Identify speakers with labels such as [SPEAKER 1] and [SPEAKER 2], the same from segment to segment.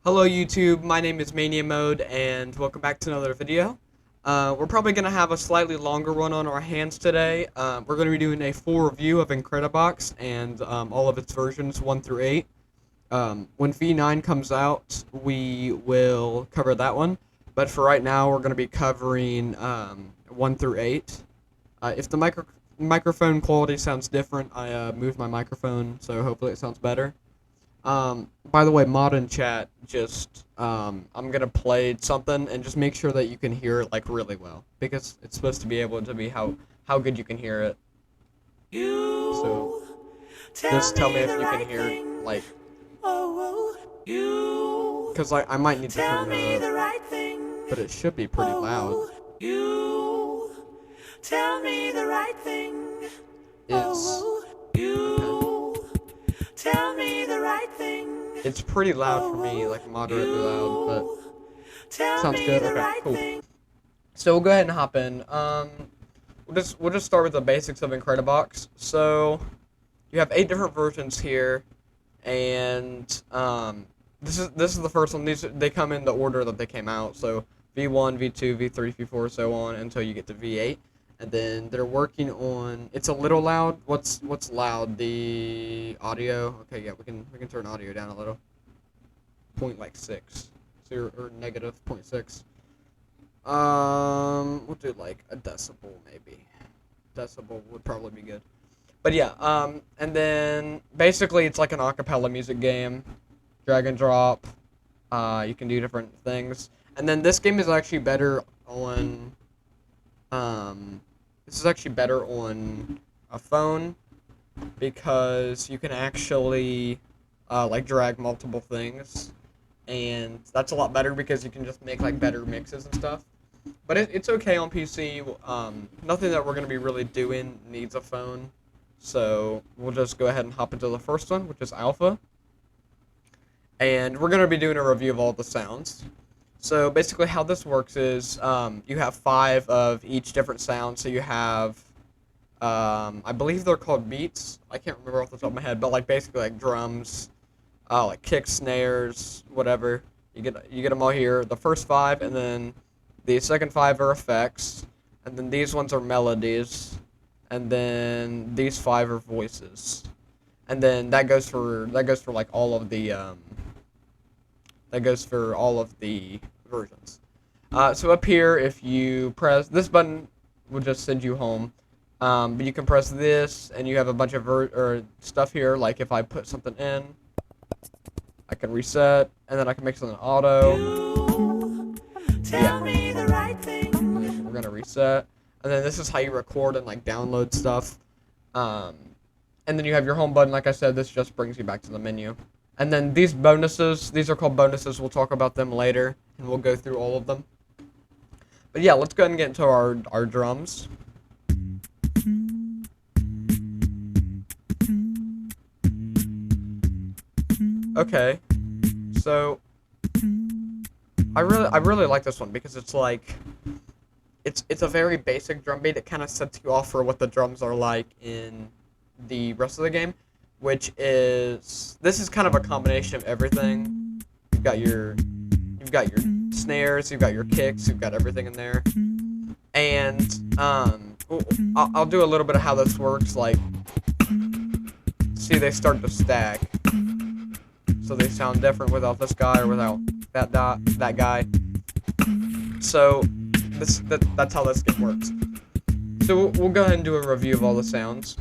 [SPEAKER 1] Hello YouTube, my name is Mania Mode and welcome back to another video. We're probably going to have a slightly longer one on our hands today. We're going to be doing a full review of Incredibox and all of its versions 1 through 8. When V9 comes out, we will cover that one, but for right now we're going to be covering 1 through 8. If the microphone quality sounds different, I moved my microphone, so hopefully it sounds better. By the way, mod in chat, I'm gonna play something and just make sure that you can hear it, like, really well. Because it's supposed to be able to be how good you can hear it. So, just tell me if you can hear it, like, because I might need to turn it up, but it should be pretty loud.
[SPEAKER 2] Tell me the right thing. Tell me the right thing.
[SPEAKER 1] It's pretty loud for me, like moderately loud, but sounds good. Okay, cool. So we'll go ahead and hop in. We'll just start with the basics of Incredibox. So you have 8 different versions here, and this is the first one. They come in the order that they came out. So V1, V2, V3, V4, so on until you get to V8. And then they're working on. It's a little loud. What's loud? The audio. Okay, yeah, we can turn audio down a little. .6, so or negative .6. We'll do like a decibel maybe. Decibel would probably be good. But yeah. And then basically it's like an acapella music game. Drag and drop. You can do different things. And then this game is actually better on. This is actually better on a phone because you can actually like drag multiple things, and that's a lot better because you can just make like better mixes and stuff. But it's okay on PC. Nothing that we're gonna be really doing needs a phone, so we'll just go ahead and hop into the first one, which is Alpha, and we're gonna be doing a review of all the sounds. So basically how this works is you have 5 of each different sound. So you have, I believe they're called beats. I can't remember off the top of my head, but like basically like drums, like kicks, snares, whatever. You get them all here. The first 5, and then the second 5 are effects, and then these ones are melodies, and then these 5 are voices, and then that goes for like all of the versions. So up here, if you press this button, will just send you home. But you can press this, and you have a bunch of stuff here. Like if I put something in, I can reset, and then I can make something auto. Yeah. We're gonna reset, and then this is how you record and like download stuff. And then you have your home button. Like I said, this just brings you back to the menu. And then these bonuses, these are called bonuses. We'll talk about them later, and we'll go through all of them. But yeah, let's go ahead and get into our drums. Okay, so I really like this one because it's like it's a very basic drum beat. It kind of sets you off for what the drums are like in the rest of the game. Which is, this is kind of a combination of everything. You've got your snares, you've got your kicks, you've got everything in there. And I'll do a little bit of how this works. Like, see, they start to stack, so they sound different without this guy or without that guy. So that's how this game works. So we'll go ahead and do a review of all the sounds.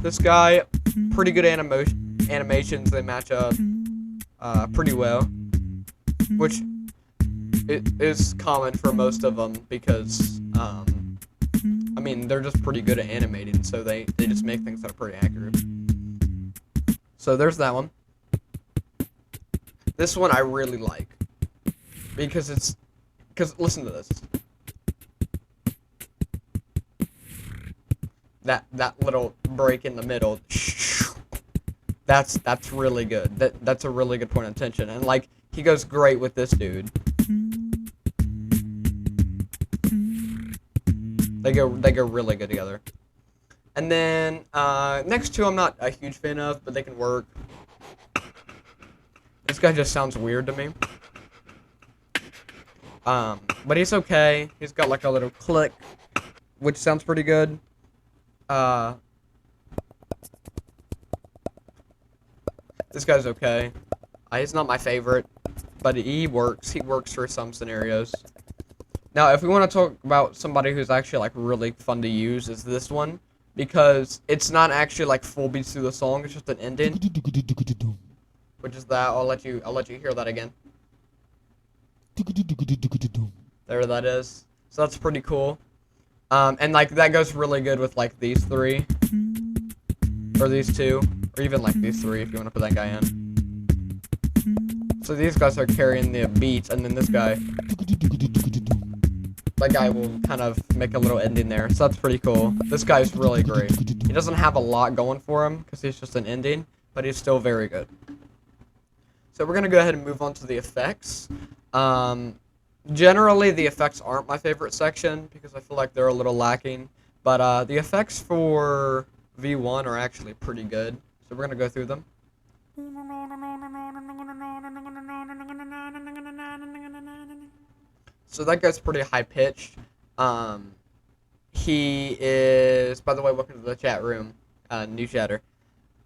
[SPEAKER 1] This guy, pretty good animations. They match up pretty well, which is common for most of them because, I mean, they're just pretty good at animating, so they just make things that are pretty accurate. So there's that one. This one I really like because listen to this. That little break in the middle, that's really good. That's a really good point of tension, and like he goes great with this dude. They go really good together. And then next two I'm not a huge fan of, but they can work. This guy just sounds weird to me. But he's okay. He's got like a little click, which sounds pretty good. This guy's okay. He's not my favorite, but he works. He works for some scenarios. Now, if we want to talk about somebody who's actually like really fun to use, is this one, because it's not actually like full beats through the song. It's just an ending, which is that. I'll let you hear that again. There that is. So that's pretty cool. And like that goes really good with like these three, or these two, or even like these three if you want to put that guy in. So these guys are carrying the beats, and then this guy, that guy will kind of make a little ending there. So that's pretty cool. This guy's really great. He doesn't have a lot going for him because he's just an ending, but he's still very good. So we're gonna go ahead and move on to the effects. Generally, the effects aren't my favorite section because I feel like they're a little lacking. But the effects for V1 are actually pretty good. So we're gonna go through them. So that guy's pretty high pitched. He is, by the way, welcome to the chat room, new chatter.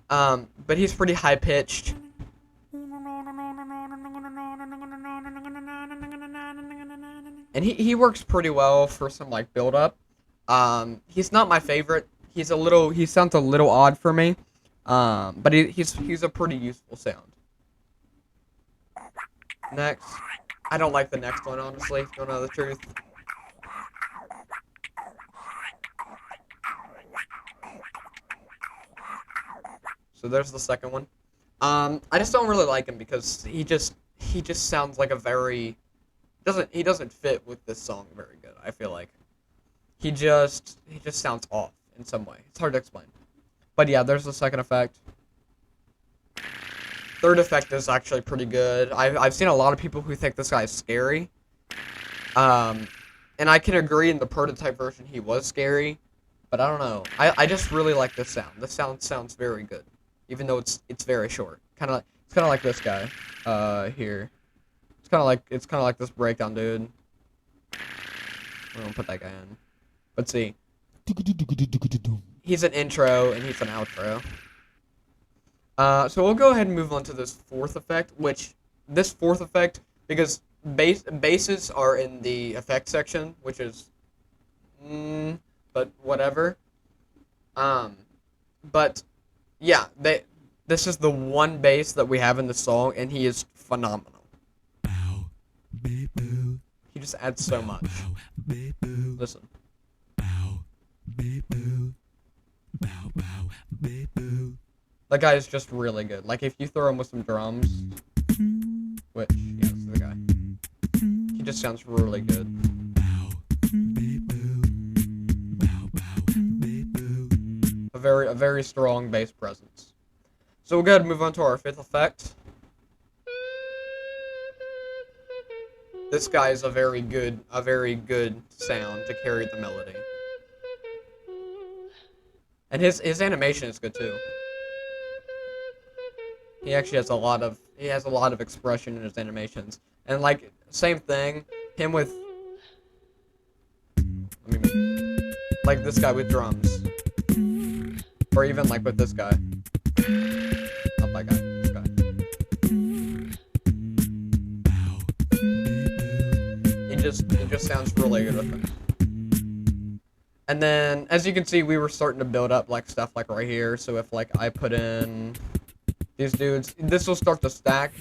[SPEAKER 1] But he's pretty high pitched. And he works pretty well for some like build up. He's not my favorite. He sounds a little odd for me. But he's a pretty useful sound. Next, I don't like the next one, honestly, if you don't know the truth. So there's the second one. I just don't really like him because he just sounds like a very he doesn't fit with this song very good. I feel like he just sounds off in some way. It's hard to explain. But yeah, there's the second effect. Third effect is actually pretty good. I've seen a lot of people who think this guy is scary. And I can agree in the prototype version he was scary, but I don't know. I just really like this sound. This sound sounds very good, even though it's very short. It's kind of like this guy here. It's kind of like this breakdown dude. We're gonna put that guy in. Let's see. He's an intro and he's an outro. So we'll go ahead and move on to this fourth effect, because basses are in the effect section, which is, but whatever. But yeah, this is the one bass that we have in the song, and he is phenomenal. He just adds so much. Listen. That guy is just really good. Like, if you throw him with some drums, which, yeah, this is the guy. He just sounds really good. A very strong bass presence. So we'll go ahead and move on to our fifth effect. This guy is a very good sound to carry the melody. And his animation is good too. He actually has a lot of expression in his animations. And like same thing, him with like this guy with drums. Or even like with this guy. Not that guy, this guy. It just sounds really good with him. And then, as you can see, we were starting to build up like stuff like right here. So if like I put in these dudes, this will start to stack.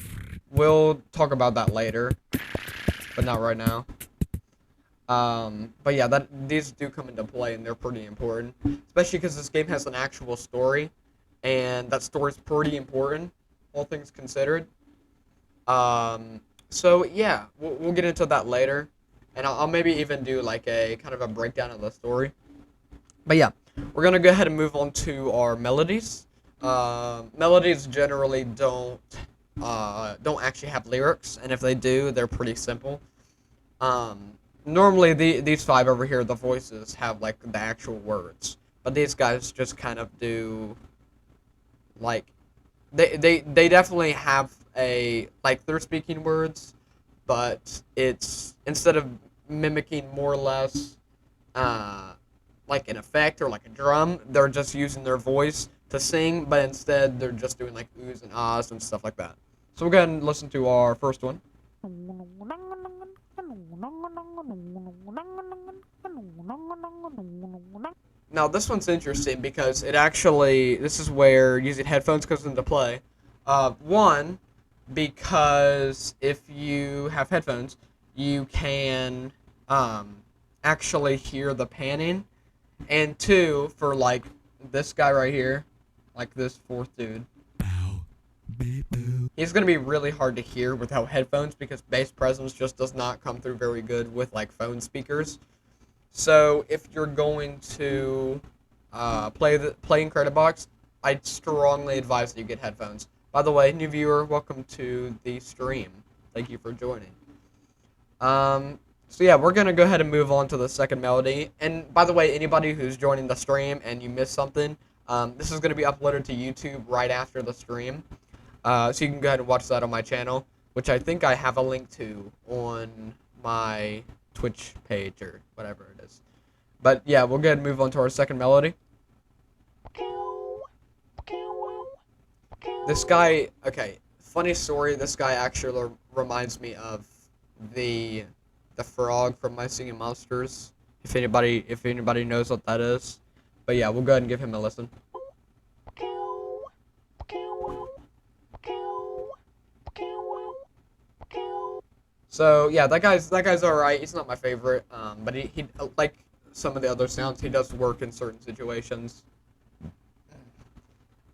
[SPEAKER 1] We'll talk about that later, but not right now. But yeah, these do come into play and they're pretty important, especially because this game has an actual story, and that story's pretty important, all things considered. So yeah, we'll get into that later, and I'll maybe even do like a kind of a breakdown of the story. But yeah, we're gonna go ahead and move on to our melodies. Melodies generally don't actually have lyrics, and if they do, they're pretty simple. Normally these five over here, the voices have like the actual words, but these guys just kind of do like they definitely have like they're speaking words, but it's instead of mimicking more or less like an effect or like a drum, they're just using their voice to sing, but instead they're just doing like oohs and ahs and stuff like that. So we'll go ahead and listen to our first one. Now this one's interesting because this is where using headphones comes into play. One, because if you have headphones, you can actually hear the panning, and two, for like this guy right here, like this fourth dude, he's gonna be really hard to hear without headphones because bass presence just does not come through very good with like phone speakers. So if you're going to play Incredibox, I'd strongly advise that you get headphones. By the way, new viewer, welcome to the stream. Thank you for joining. So yeah, we're gonna go ahead and move on to the second melody. And by the way, anybody who's joining the stream and you missed something, this is gonna be uploaded to YouTube right after the stream. So you can go ahead and watch that on my channel, which I think I have a link to on my Twitch page or whatever it is. But yeah, we'll go ahead and move on to our second melody. This guy, okay, funny story, this guy actually reminds me of the frog from My Singing Monsters, if anybody knows what that is. But yeah, we'll go ahead and give him a listen. So yeah, that guy's alright. He's not my favorite, but he like some of the other sounds, he does work in certain situations.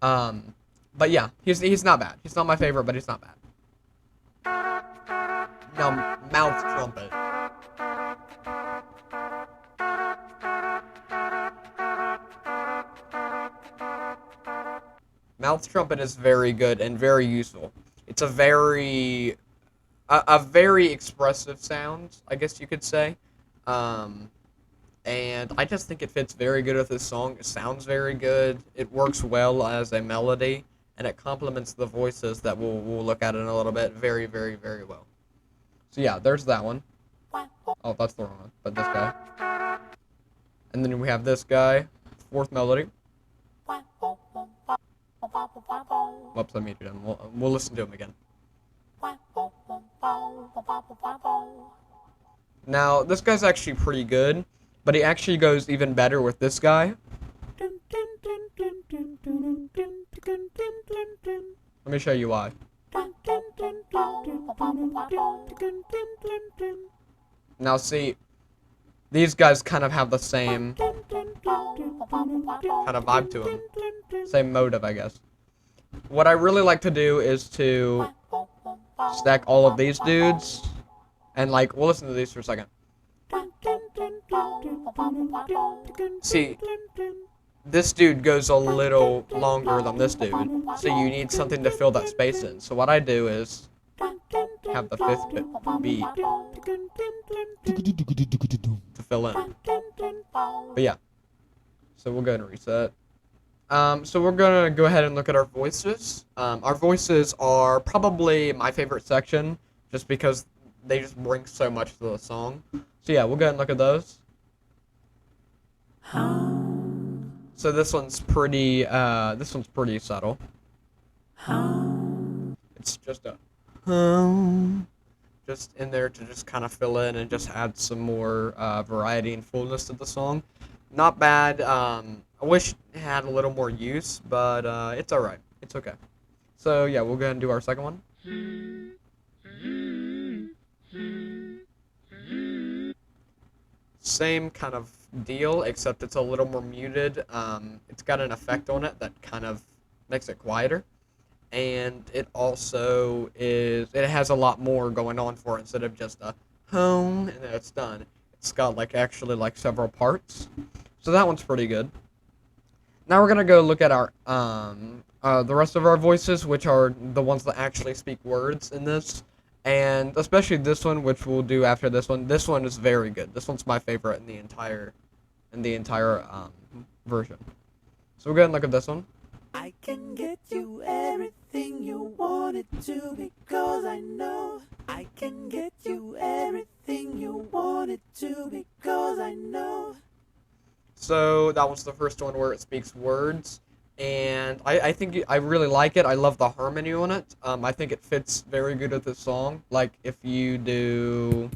[SPEAKER 1] But yeah, he's not bad. He's not my favorite, but he's not bad. Now, mouth trumpet. Mouth trumpet is very good and very useful. It's a very expressive sound, I guess you could say. And I just think it fits very good with this song. It sounds very good. It works well as a melody, and it complements the voices that we'll look at in a little bit very, very, very well. So yeah, there's that one. Oh, that's the wrong one, but this guy. And then we have this guy, fourth melody. Whoops, I muted him. We'll listen to him again. Now, this guy's actually pretty good, but he actually goes even better with this guy. Let me show you why. Now see, these guys kind of have the same kind of vibe to them. Same motive, I guess. What I really like to do is to stack all of these dudes, and like, we'll listen to these for a second. See, this dude goes a little longer than this dude, so you need something to fill that space in. So what I do is have the fifth beat to fill in. But yeah, so we'll go ahead and reset. So we're gonna go ahead and look at our voices. Our voices are probably my favorite section, just because they just bring so much to the song. So yeah, we'll go ahead and look at those. So this one's pretty subtle. It's just a just in there to just kind of fill in and just add some more variety and fullness to the song. Not bad. I wish it had a little more use, but it's alright. It's okay. So yeah, we'll go ahead and do our second one. Same kind of deal, except it's a little more muted. It's got an effect on it that kind of makes it quieter. And it also it has a lot more going on for it instead of just a home and then it's done. It's got like actually like several parts. So that one's pretty good. Now we're gonna go look at our the rest of our voices, which are the ones that actually speak words in this, and especially this one, which we'll do after this one. This one is very good. This one's my favorite in the entire version. So we'll go ahead and look at this one.
[SPEAKER 2] I can get you everything you wanted to because I know I can get you everything you wanted to because I know.
[SPEAKER 1] So that was the first one where it speaks words, and I think I really like it. I love the harmony on it. I think it fits very good with the song. Like if you do,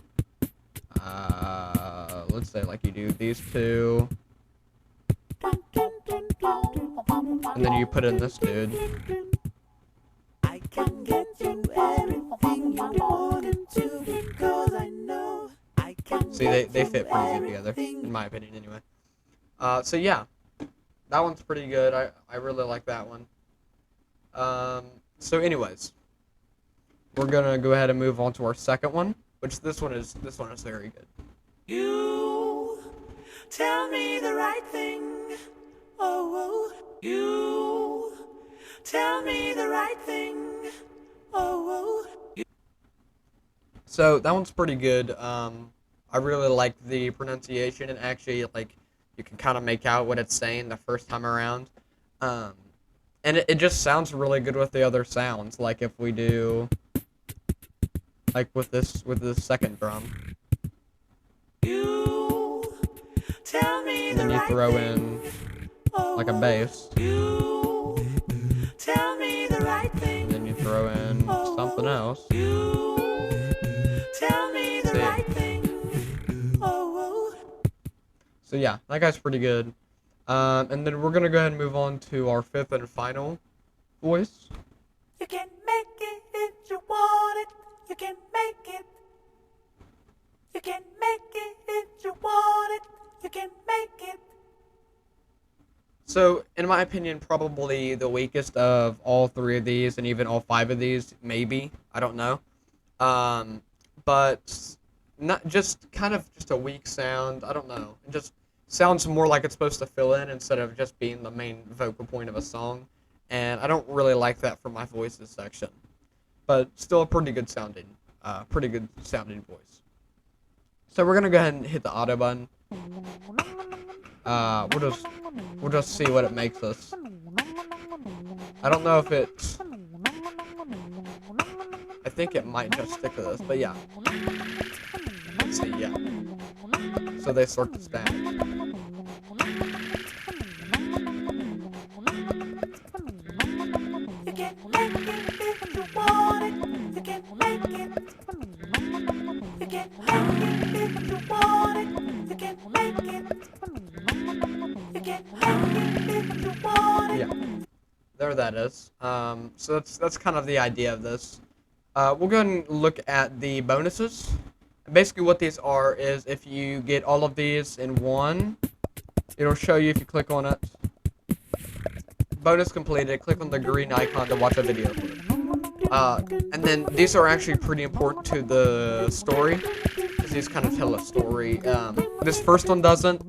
[SPEAKER 1] let's say like you do these two, and then you put in this dude.
[SPEAKER 2] I can get you everything you wanted to because I know I can.
[SPEAKER 1] See, they fit pretty good together, in my opinion, anyway. So yeah, that one's pretty good. I really like that one. So anyways, we're gonna go ahead and move on to our second one, which this one is very good.
[SPEAKER 2] You tell me the right thing. Oh, you tell me the right thing. Oh.
[SPEAKER 1] So that one's pretty good. I really like the pronunciation, and actually like you can kind of make out what it's saying the first time around. And it just sounds really good with the other sounds. Like if we do, like with this second drum.
[SPEAKER 2] You tell me
[SPEAKER 1] And then you throw in like a bass.
[SPEAKER 2] You tell me the right thing.
[SPEAKER 1] And then you throw in something else.
[SPEAKER 2] You tell me the right thing.
[SPEAKER 1] So yeah, that guy's pretty good. And then we're gonna go ahead and move on to our fifth and final voice.
[SPEAKER 2] You can make it if you want it. You can make it. You can make it if you want it. You can make it.
[SPEAKER 1] So, in my opinion, probably the weakest of all three of these, and even all five of these, maybe. I don't know. But not just kind of just a weak sound. I don't know. It just sounds more like it's supposed to fill in instead of just being the main vocal point of a song. And I don't really like that for my voices section. But still a pretty good sounding voice. So we're gonna go ahead and hit the auto button. We'll just see what it makes us. I don't know if it's. I think it might just stick to this, but yeah. Let's see, yeah. So they sort the static.
[SPEAKER 2] You can make it if you want it. You can make it. You can make it if you want it. You can make it. You can make it if you want it.
[SPEAKER 1] Yeah. There that is. So that's kind of the idea of this. We'll go ahead and look at the bonuses. Basically what these are is if you get all of these in one, it'll show you if you click on it. Bonus completed, click on the green icon to watch a video for it. And then these are actually pretty important to the story, because these kind of tell a story. This first one doesn't,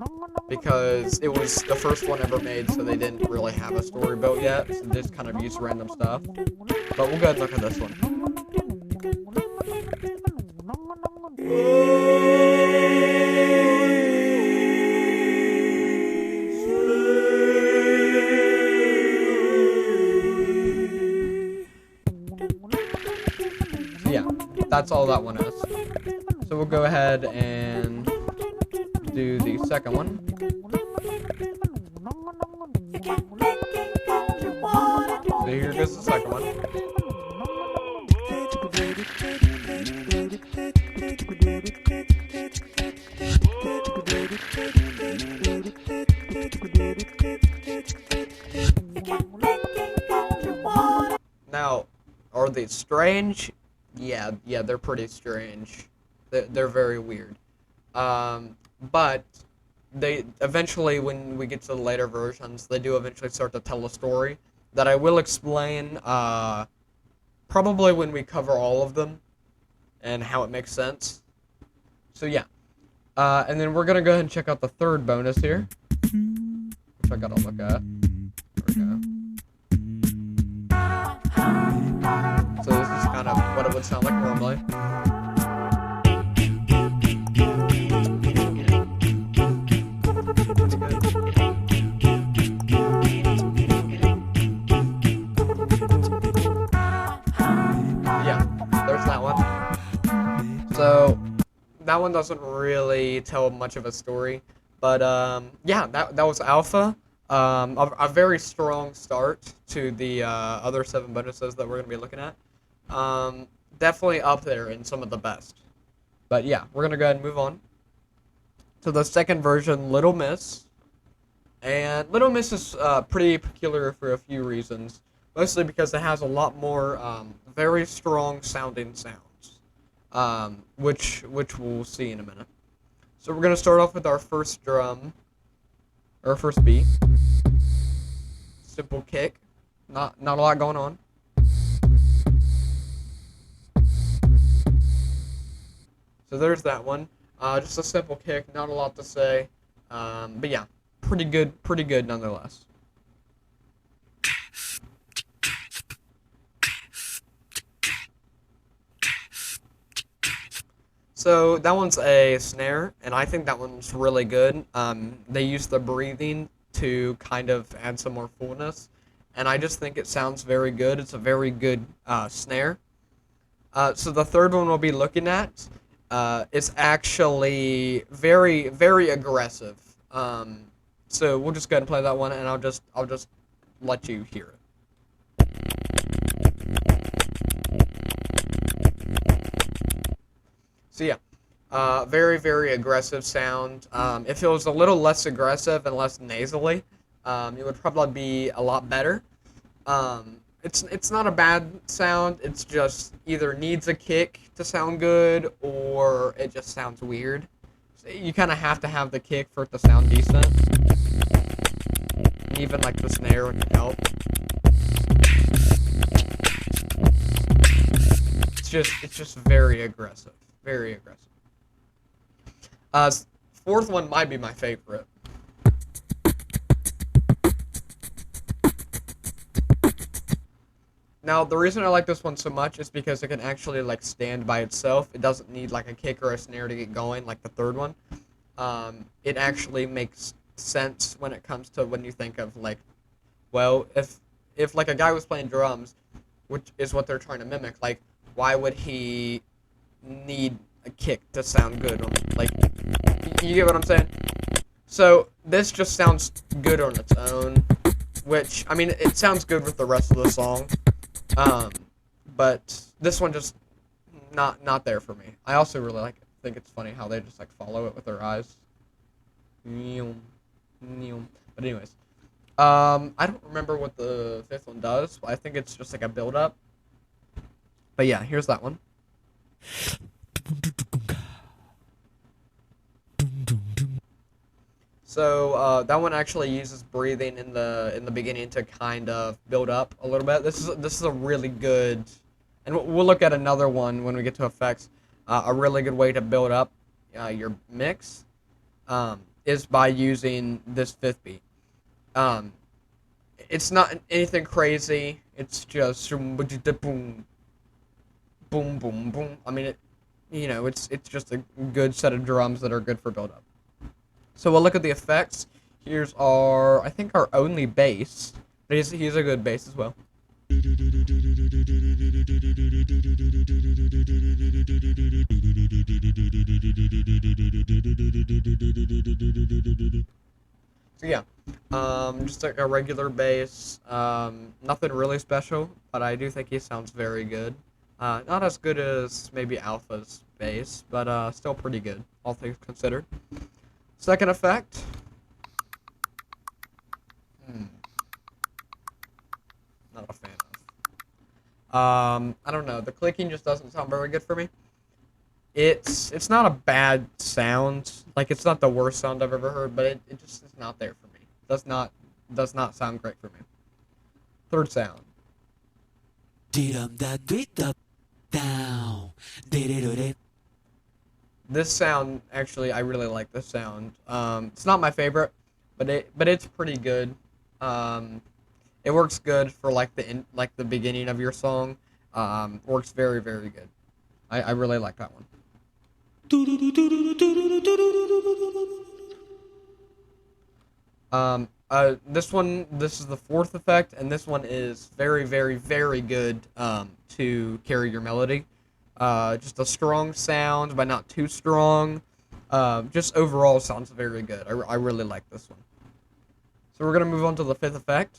[SPEAKER 1] because it was the first one ever made, so they didn't really have a story built yet, so they just kind of used random stuff. But we'll go ahead and look at this one. So yeah, that's all that one is. So we'll go ahead and do the second one. So here goes the second one. Now, are they strange? Yeah, they're pretty strange. They're very weird. But they eventually, when we get to the later versions, they do eventually start to tell a story that I will explain probably when we cover all of them and how it makes sense. So yeah. And then we're going to go ahead and check out the third bonus here, which I got to look at. There we go. So this is kind of what it would sound like normally. So that one doesn't really tell much of a story, but yeah, that was Alpha. A very strong start to the other 7 bonuses that we're gonna be looking at. Definitely up there in some of the best. But yeah, we're gonna go ahead and move on to the second version, Little Miss. And Little Miss is pretty peculiar for a few reasons, mostly because it has a lot more very strong sounding sounds, which we'll see in a minute. So we're gonna start off with our first drum, or first beat. Simple kick, not a lot going on. So there's that one. Just a simple kick, not a lot to say, but yeah, pretty good nonetheless. So that one's a snare, and I think that one's really good. They use the breathing to kind of add some more fullness, and I just think it sounds very good. It's a very good snare. So the third one we'll be looking at is actually very aggressive. So we'll just go ahead and play that one, and I'll just let you hear it. So yeah, very aggressive sound. If it was a little less aggressive and less nasally, it would probably be a lot better. It's not a bad sound. It's just either needs a kick to sound good or it just sounds weird. So you kind of have to have the kick for it to sound decent. And even like the snare can help. It's just very aggressive, very aggressive. Uh, Fourth one might be my favorite. Now, the reason I like this one so much is because it can actually like stand by itself. It doesn't need like a kick or a snare to get going like the third one. It actually makes sense when it comes to when you think of like, well, if like a guy was playing drums, which is what they're trying to mimic, like why would he need a kick to sound good? Like, you get what I'm saying? So this just sounds good on its own, which I mean it sounds good with the rest of the song. Um, but this one just not there for me. I also really like it. Think it's funny how they just like follow it with their eyes. But anyways, I don't remember what the fifth one does. But I think it's just like a build up. But yeah, here's that one. So that one actually uses breathing in the beginning to kind of build up a little bit. This is a really good, and we'll look at another one when we get to effects. A really good way to build up your mix is by using this fifth beat. Um, it's not anything crazy. It's just boom, boom, boom, boom. I mean, it's just a good set of drums that are good for build up. So we'll look at the effects. Here's I think our only bass. But he's a good bass as well. So yeah, just like a regular bass. Nothing really special, but I do think he sounds very good. Not as good as maybe Alpha's bass, but still pretty good, all things considered. Second effect. Not a fan of. I don't know. The clicking just doesn't sound very good for me. It's not a bad sound. Like it's not the worst sound I've ever heard, but it just is not there for me. Does not sound great for me. Third sound. This sound actually I really like this sound. It's not my favorite, but it's pretty good. It works good for like the beginning of your song. Works very good. I really like that one. This is the fourth effect, and this one is very good to carry your melody. Just a strong sound, but not too strong. Just overall sounds very good. I really like this one. So we're gonna move on to the fifth effect.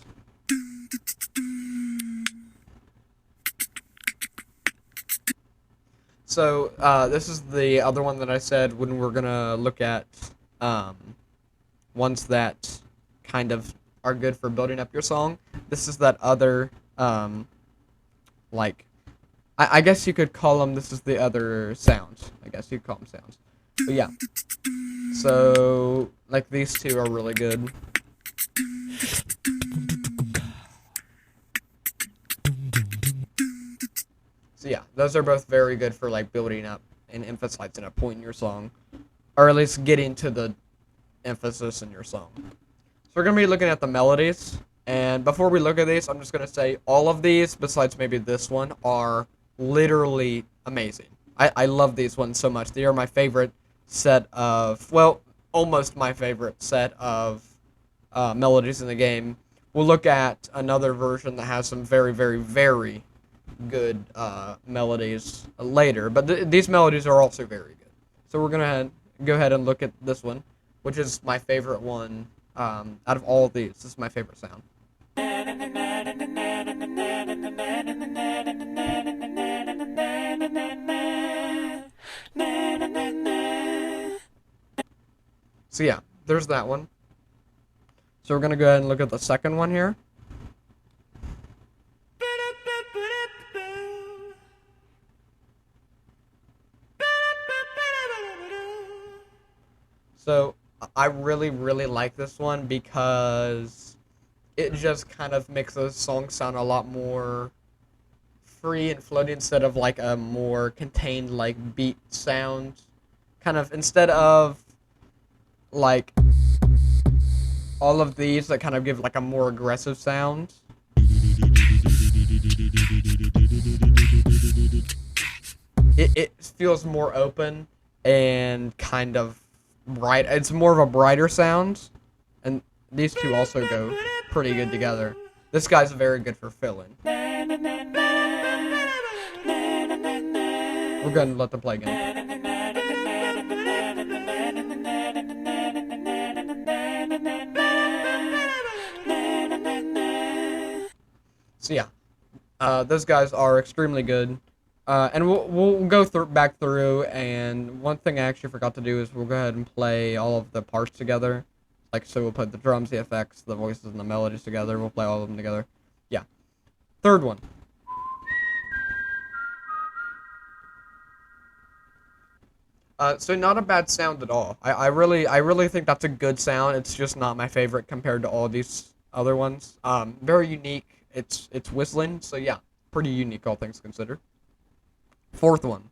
[SPEAKER 1] So this is the other one that I said when we're gonna look at um, ones that kind of are good for building up your song. This is that other like I guess you could call them. This is the other sounds. I guess you could call them sounds. But yeah. So like these two are really good. So yeah, those are both very good for like building up and emphasizing a point in your song, or at least getting to the emphasis in your song. So we're gonna be looking at the melodies, and before we look at these, I'm just gonna say all of these, besides maybe this one, are literally amazing. I love these ones so much. They are my favorite set of, well, almost my favorite set of melodies in the game. We'll look at another version that has some very, very, very good melodies later, but these melodies are also very good. So we're gonna go ahead and look at this one, which is my favorite one out of all of these. This is my favorite sound. So yeah, there's that one. So we're gonna go ahead and look at the second one here. So I really, really like this one because it just kind of makes the song sound a lot more free and floaty instead of like a more contained like beat sound. Kind of instead of like all of these that kind of give like a more aggressive sound. It feels more open and kind of bright. It's more of a brighter sound, and these two also go pretty good together. This guy's very good for filling. We're going to let them play again. So yeah, those guys are extremely good. And we'll go back through, and one thing I actually forgot to do is we'll go ahead and play all of the parts together. Like, so we'll put the drums, the effects, the voices, and the melodies together. We'll play all of them together. Yeah. Third one. So not a bad sound at all. I really think that's a good sound. It's just not my favorite compared to all these other ones. Very unique. It's whistling, so yeah, pretty unique all things considered. Fourth one.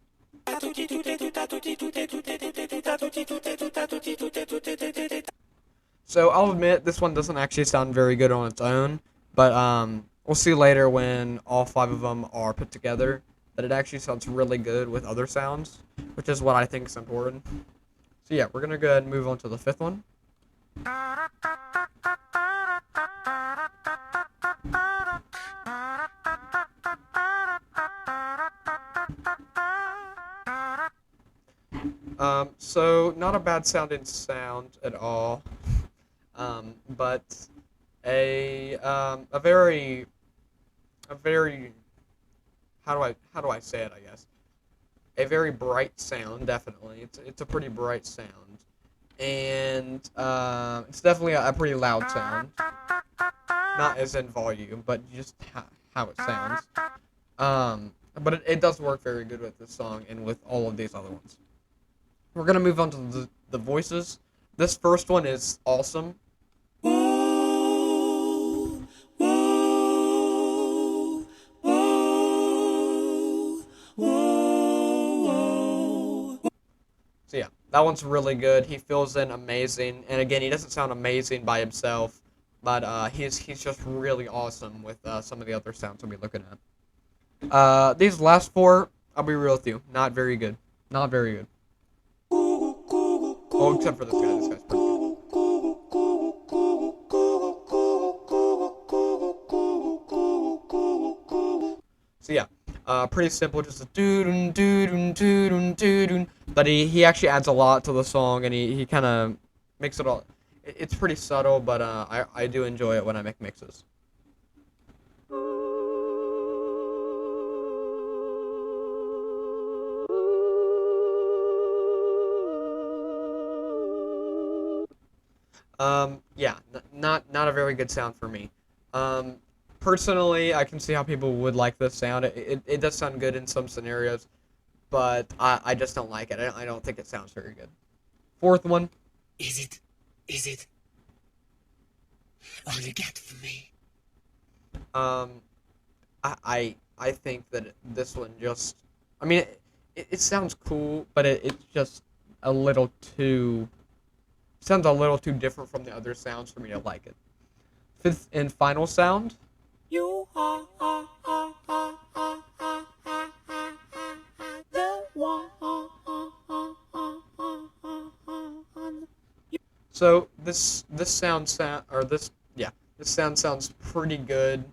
[SPEAKER 1] So I'll admit this one doesn't actually sound very good on its own, but we'll see later when all five of them are put together that it actually sounds really good with other sounds, which is what I think is important. So yeah, we're gonna go ahead and move on to the fifth one. So not a bad sounding sound at all, but a very how do I say it? I guess a very bright sound. Definitely, it's a pretty bright sound, and it's definitely a pretty loud sound. Not as in volume, but just how it sounds. But it does work very good with this song and with all of these other ones. We're gonna move on to the voices. This first one is awesome. So yeah, that one's really good. He fills in amazing, and again, he doesn't sound amazing by himself, but he's just really awesome with some of the other sounds we'll be looking at. These last four, I'll be real with you, not very good. Not very good. Oh, except for this guy. This guy's pretty good. So yeah, Pretty simple, just a doo doo doo doo doo doo doo. But he actually adds a lot to the song, and he kind of makes it all. It's pretty subtle, but I do enjoy it when I make mixes. Yeah, not a very good sound for me. Personally, I can see how people would like this sound. It does sound good in some scenarios, but I just don't like it. I don't think it sounds very good. Fourth one.
[SPEAKER 2] Is it? Is it? All you got for me?
[SPEAKER 1] Um, I think that this one just, I mean, it sounds cool, but it's just a little too, sounds a little too different from the other sounds for me to like it. Fifth and final sound.
[SPEAKER 2] You are the one.
[SPEAKER 1] So this sound or this sound sounds pretty good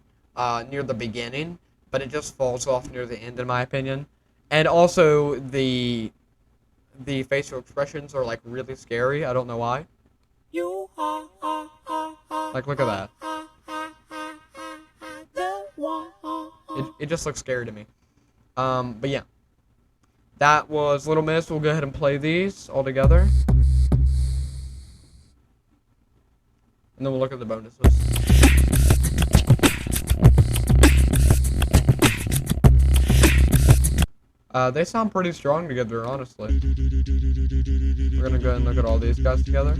[SPEAKER 1] near the beginning, but it just falls off near the end in my opinion. And also the facial expressions are like really scary. I don't know why.
[SPEAKER 2] You are
[SPEAKER 1] Like look at that.
[SPEAKER 2] the one.
[SPEAKER 1] It just looks scary to me. But yeah. That was Little Miss. We'll go ahead and play these all together. And then we'll look at the bonuses. They sound pretty strong together, honestly. We're gonna go ahead and look at all these guys together.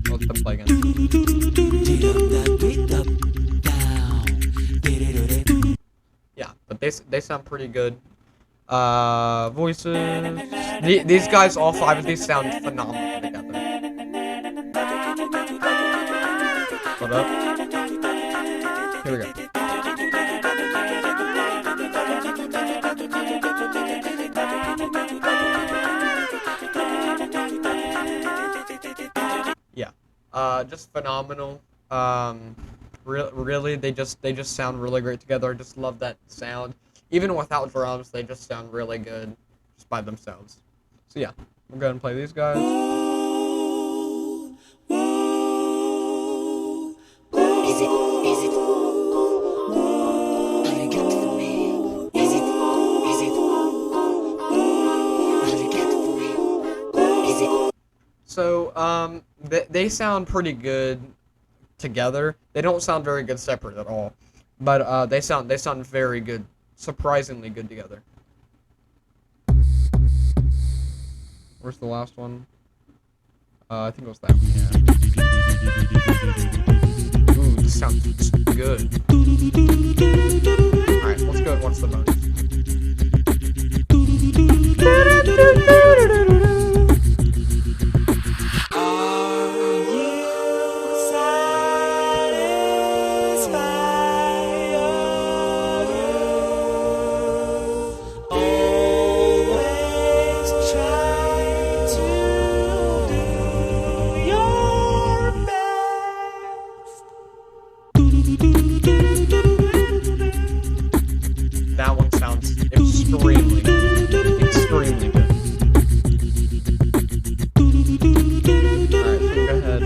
[SPEAKER 1] Let's play again. Yeah, but they sound pretty good. Voices. These guys, all five of these sound phenomenal together. Hold up. Here we go. Yeah. Just phenomenal. Really, they just sound really great together. I just love that sound. Even without drums, they just sound really good just by themselves. So yeah, we'll go ahead and play these guys.
[SPEAKER 2] Is it? Is it? All you got for me? Is it? Is it? All you got for me? Is it?
[SPEAKER 1] So they sound pretty good together. They don't sound very good separate at all, but they sound very good, surprisingly good together. Where's the last one? I think it was that one. Yeah. Ooh, this sounds good. All right, let's go. What's the bonus? That one sounds extremely good. Extremely good. Alright, so go ahead.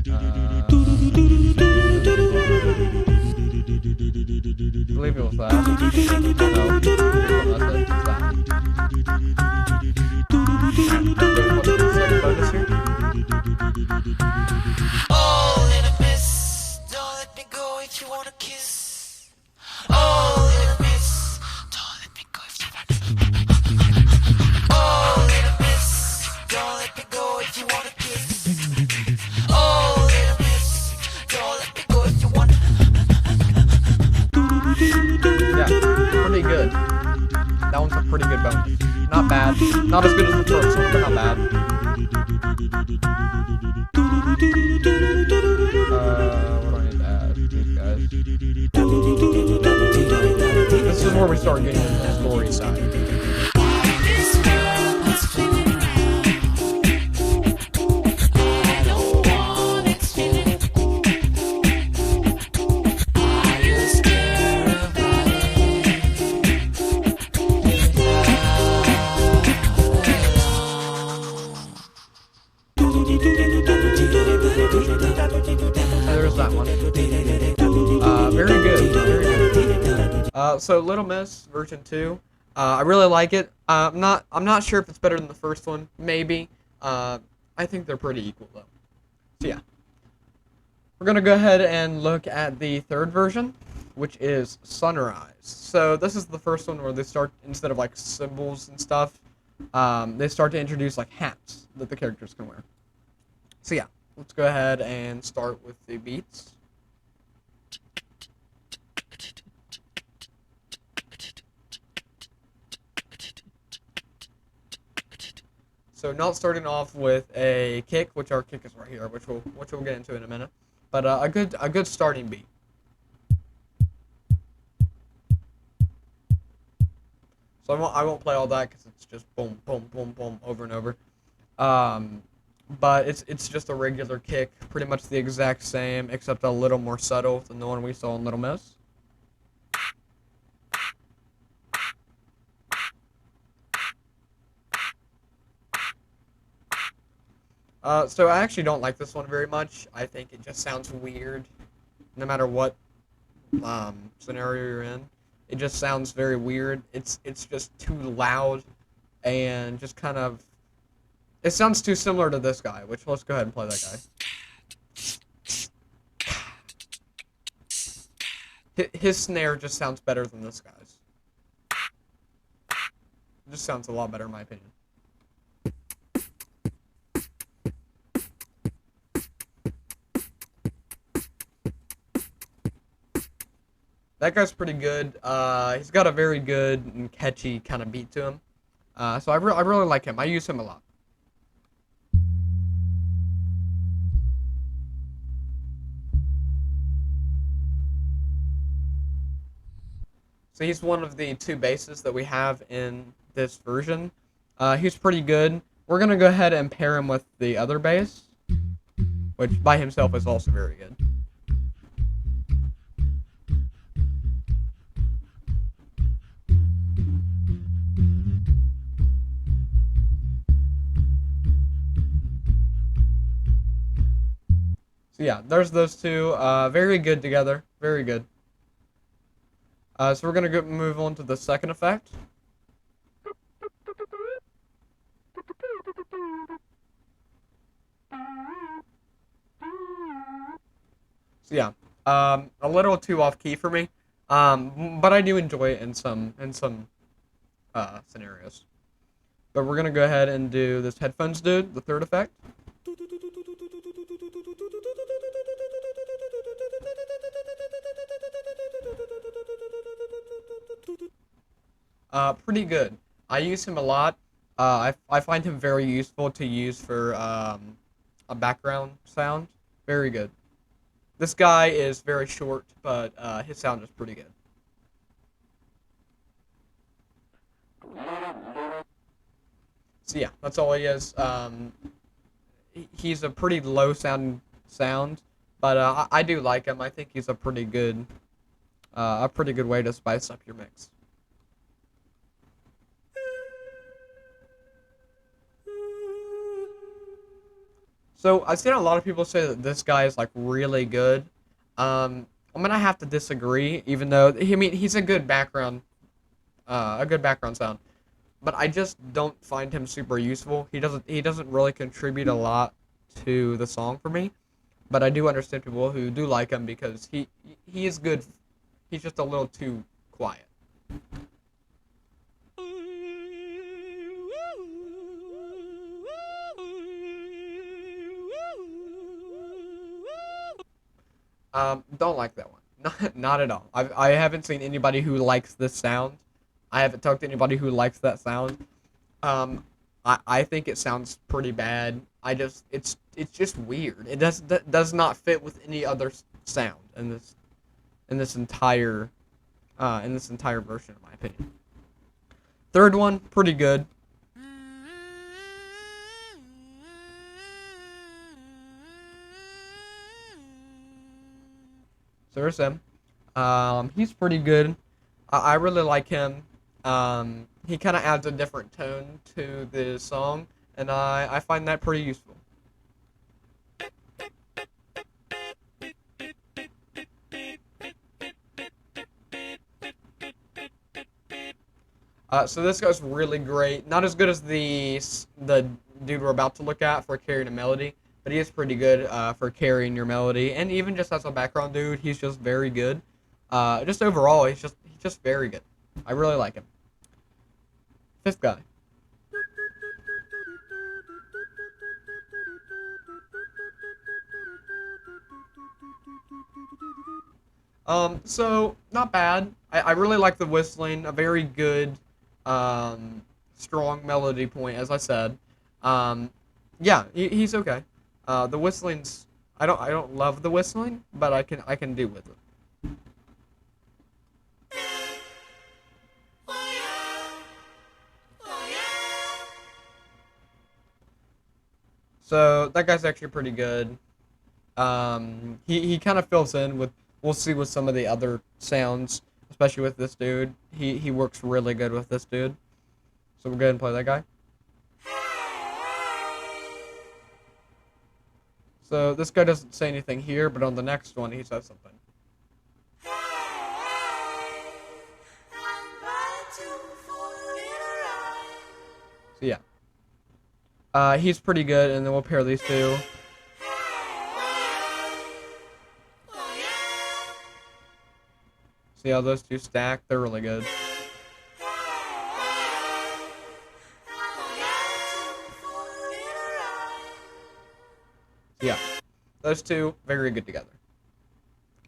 [SPEAKER 1] I believe it was that. No, that's it. It's that. What's the second bonus here?
[SPEAKER 2] Oh, little miss, don't let me go if you wanna kiss. Oh, little miss, don't let me go if you wanna. Oh, little miss, don't let me go if you wanna kiss. Oh, little miss, don't let me go if you wanna.
[SPEAKER 1] Yeah, pretty good. That one's a pretty good bonus. Not bad. Not as good as the first one, but not bad. What do I need to add? These guys. This is where we start getting into the story side. So Little Miss version 2, I really like it. I'm not sure if it's better than the first one. Maybe. I think they're pretty equal though. So yeah, we're gonna go ahead and look at the third version, which is Sunrise. So this is the first one where they start, instead of like symbols and stuff, they start to introduce like hats that the characters can wear. So yeah, let's go ahead and start with the beats. So not starting off with a kick, which our kick is right here, which we'll get into in a minute, but a good starting beat. So I won't play all that because it's just boom boom boom boom over and over. Um, but it's just a regular kick, pretty much the exact same, except a little more subtle than the one we saw in Little Miss. So I actually don't like this one very much. I think it just sounds weird, no matter what scenario you're in. It just sounds very weird. It's just too loud and just kind of. It sounds too similar to this guy. Which let's go ahead and play that guy. His snare just sounds better than this guy's. It just sounds a lot better in my opinion. That guy's pretty good. He's got a very good and catchy kind of beat to him. So I really like him. I use him a lot. So he's one of the two basses that we have in this version. He's pretty good. We're gonna go ahead and pair him with the other bass, which by himself is also very good. So yeah, there's those two. Very good together. Very good. So we're gonna move on to the second effect. So yeah, a little too off key for me, but I do enjoy it in some scenarios. But we're gonna go ahead and do this headphones dude, the third effect. Pretty good. I use him a lot. I find him very useful to use for a background sound. Very good. This guy is very short, but his sound is pretty good. So yeah, that's all he is. He's a pretty low sound, but I do like him. I think he's a pretty good way to spice up your mix. So I've seen a lot of people say that this guy is like really good. I'm gonna have to disagree, even though I mean he's a good background sound, but I just don't find him super useful. He doesn't really contribute a lot to the song for me, but I do understand people who do like him because he is good. He's just a little too quiet. Don't like that one. Not at all. I haven't seen anybody who likes this sound. I haven't talked to anybody who likes that sound. Um, I think it sounds pretty bad. It's just weird. It does not fit with any other sound in this entire version, in my opinion. Third one, pretty good. So there's him. He's pretty good. I really like him. He kind of adds a different tone to the song, and I find that pretty useful. So this guy's really great. Not as good as the dude we're about to look at for carrying a melody, but he is pretty good for carrying your melody. And even just as a background dude, he's just very good. Just overall, he's just very good. I really like him. Fifth guy. So not bad. I really like the whistling. A very good, um, strong melody point, as I said. Um, yeah, he's okay. The whistling's I don't love the whistling, but I can do with it. So that guy's actually pretty good. He kind of fills in with we'll see with some of the other sounds, especially with this dude. He works really good with this dude. So we'll go ahead and play that guy. So this guy doesn't say anything here, but on the next one he says something. So yeah, he's pretty good, and then we'll pair these two. See how those two stack? They're really good. Yeah, those two very good together.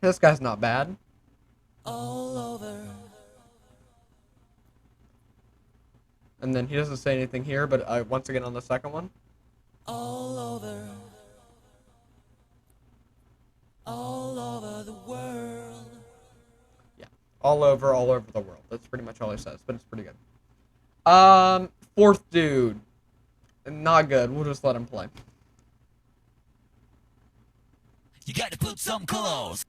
[SPEAKER 1] This guy's not bad.
[SPEAKER 2] All over.
[SPEAKER 1] And then he doesn't say anything here, but once again on the second one.
[SPEAKER 2] All over. All over the world.
[SPEAKER 1] Yeah, all over the world. That's pretty much all he says, but it's pretty good. Fourth dude, not good. We'll just let him play.
[SPEAKER 3] You got to put some clothes.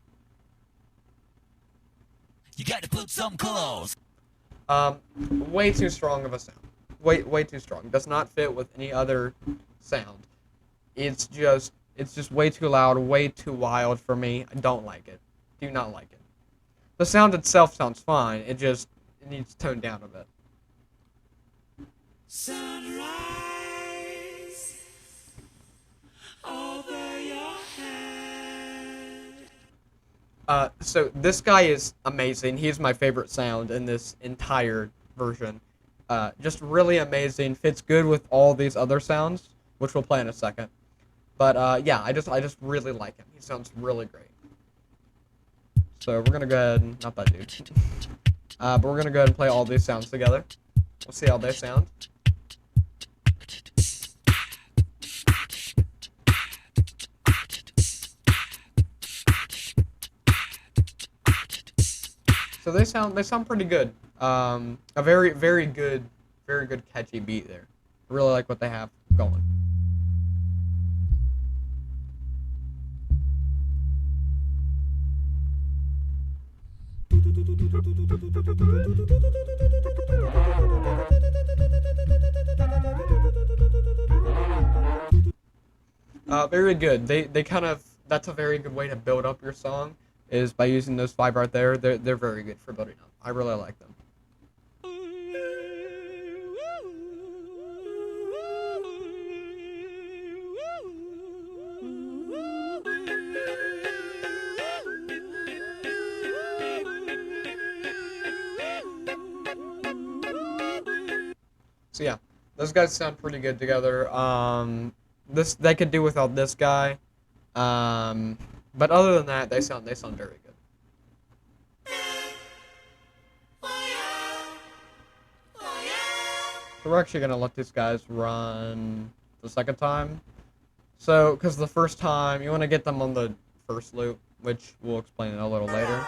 [SPEAKER 3] You got to put some clothes.
[SPEAKER 1] Way too strong of a sound. Way too strong. Does not fit with any other sound. It's just way too loud, way too wild for me. I don't like it. Do not like it. The sound itself sounds fine. It needs toned down a bit.
[SPEAKER 2] Sunrise over your head.
[SPEAKER 1] So this guy is amazing. He's my favorite sound in this entire version. Just really amazing. Fits good with all these other sounds, which we'll play in a second. But yeah, I just really like him. He sounds really great. So we're gonna go ahead and not that dude. But we're gonna go ahead and play all these sounds together. We'll see how they sound. So they sound pretty good. A very good catchy beat there. I really like what they have going. Very good. They kind of that's a very good way to build up your song is by using those five right there. They're very good for building up. I really like them. So yeah, those guys sound pretty good together. This they could do without this guy. But other than that, they sound very good. So we're actually gonna let these guys run the second time. So, because the first time you want to get them on the first loop, which we'll explain a little later.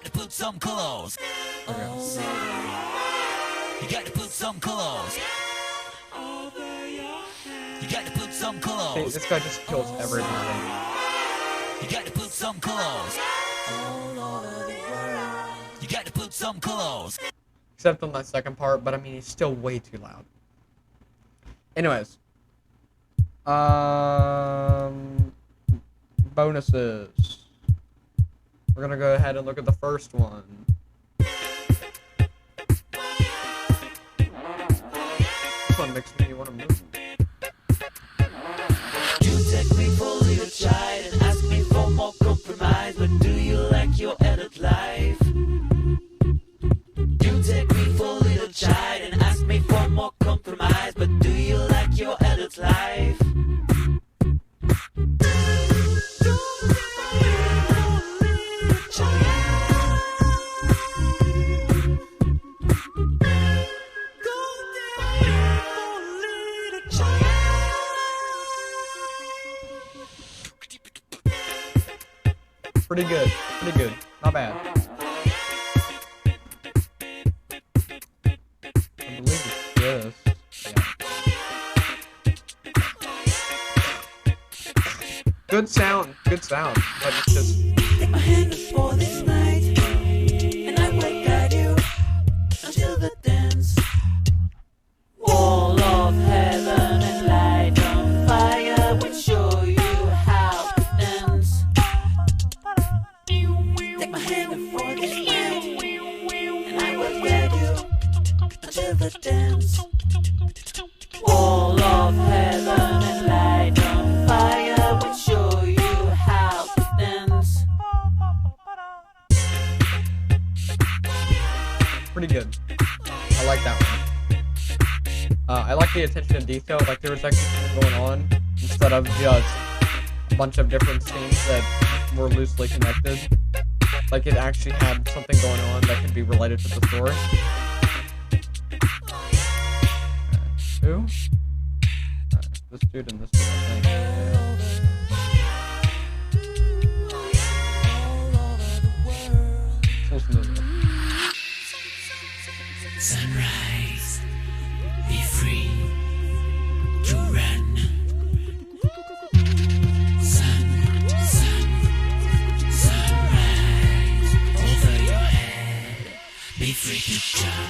[SPEAKER 3] To put some clothes.
[SPEAKER 1] Okay.
[SPEAKER 3] You got to put some clothes. You got to put some
[SPEAKER 1] See,
[SPEAKER 3] clothes.
[SPEAKER 1] this guy just kills everybody.
[SPEAKER 3] You got to put some clothes. You got to put some clothes.
[SPEAKER 1] Except on that second part, but I mean, he's still way too loud. Anyways. Bonuses. We're gonna go ahead and look at the first one. one makes me want to move.
[SPEAKER 3] You take me for a little child and ask me for more compromise, but do you like your adult life? You take me for a little child and ask me for more compromise, but do you like your adult life?
[SPEAKER 1] Pretty good. Pretty good. Not bad. I believe it's this. Yeah. Good sound. Good sound. But it's just.
[SPEAKER 3] Take my hand for this night, and I will guide you until the dance. Wall of heaven and light on fire will show you how to dance. Take my hand for this night, and I will guide you until the dance. Wall of heaven and light on fire will show you how to dance.
[SPEAKER 1] Pretty good. I like that one. I like the attention to detail. Like there was actually something going on instead of just a bunch of different scenes that were loosely connected. Like it actually had something going on that could be related to the story. Who? This dude and this dude, I think. Let's listen to this.
[SPEAKER 3] Sunrise, be free to run. Sunrise over your head, be free to jump.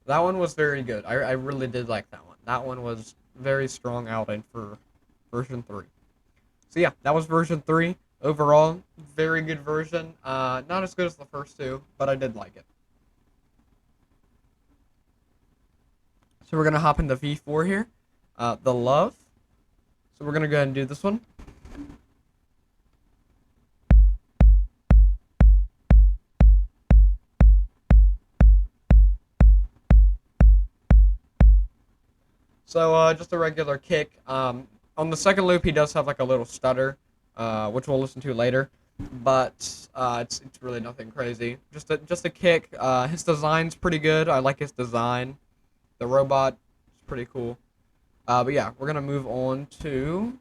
[SPEAKER 1] That one was very good. I really did like that one. That one was very strong outing for version 3. So yeah, that was version 3. Overall, very good version. Not as good as the first two, but I did like it. So we're going to hop into V4 here. The Love. So we're going to go ahead and do this one. So, just a regular kick. On the second loop, he does have like a little stutter, which we'll listen to later. But it's really nothing crazy. Just a kick. His design's pretty good. I like his design. The robot is pretty cool. But yeah, we're gonna move on to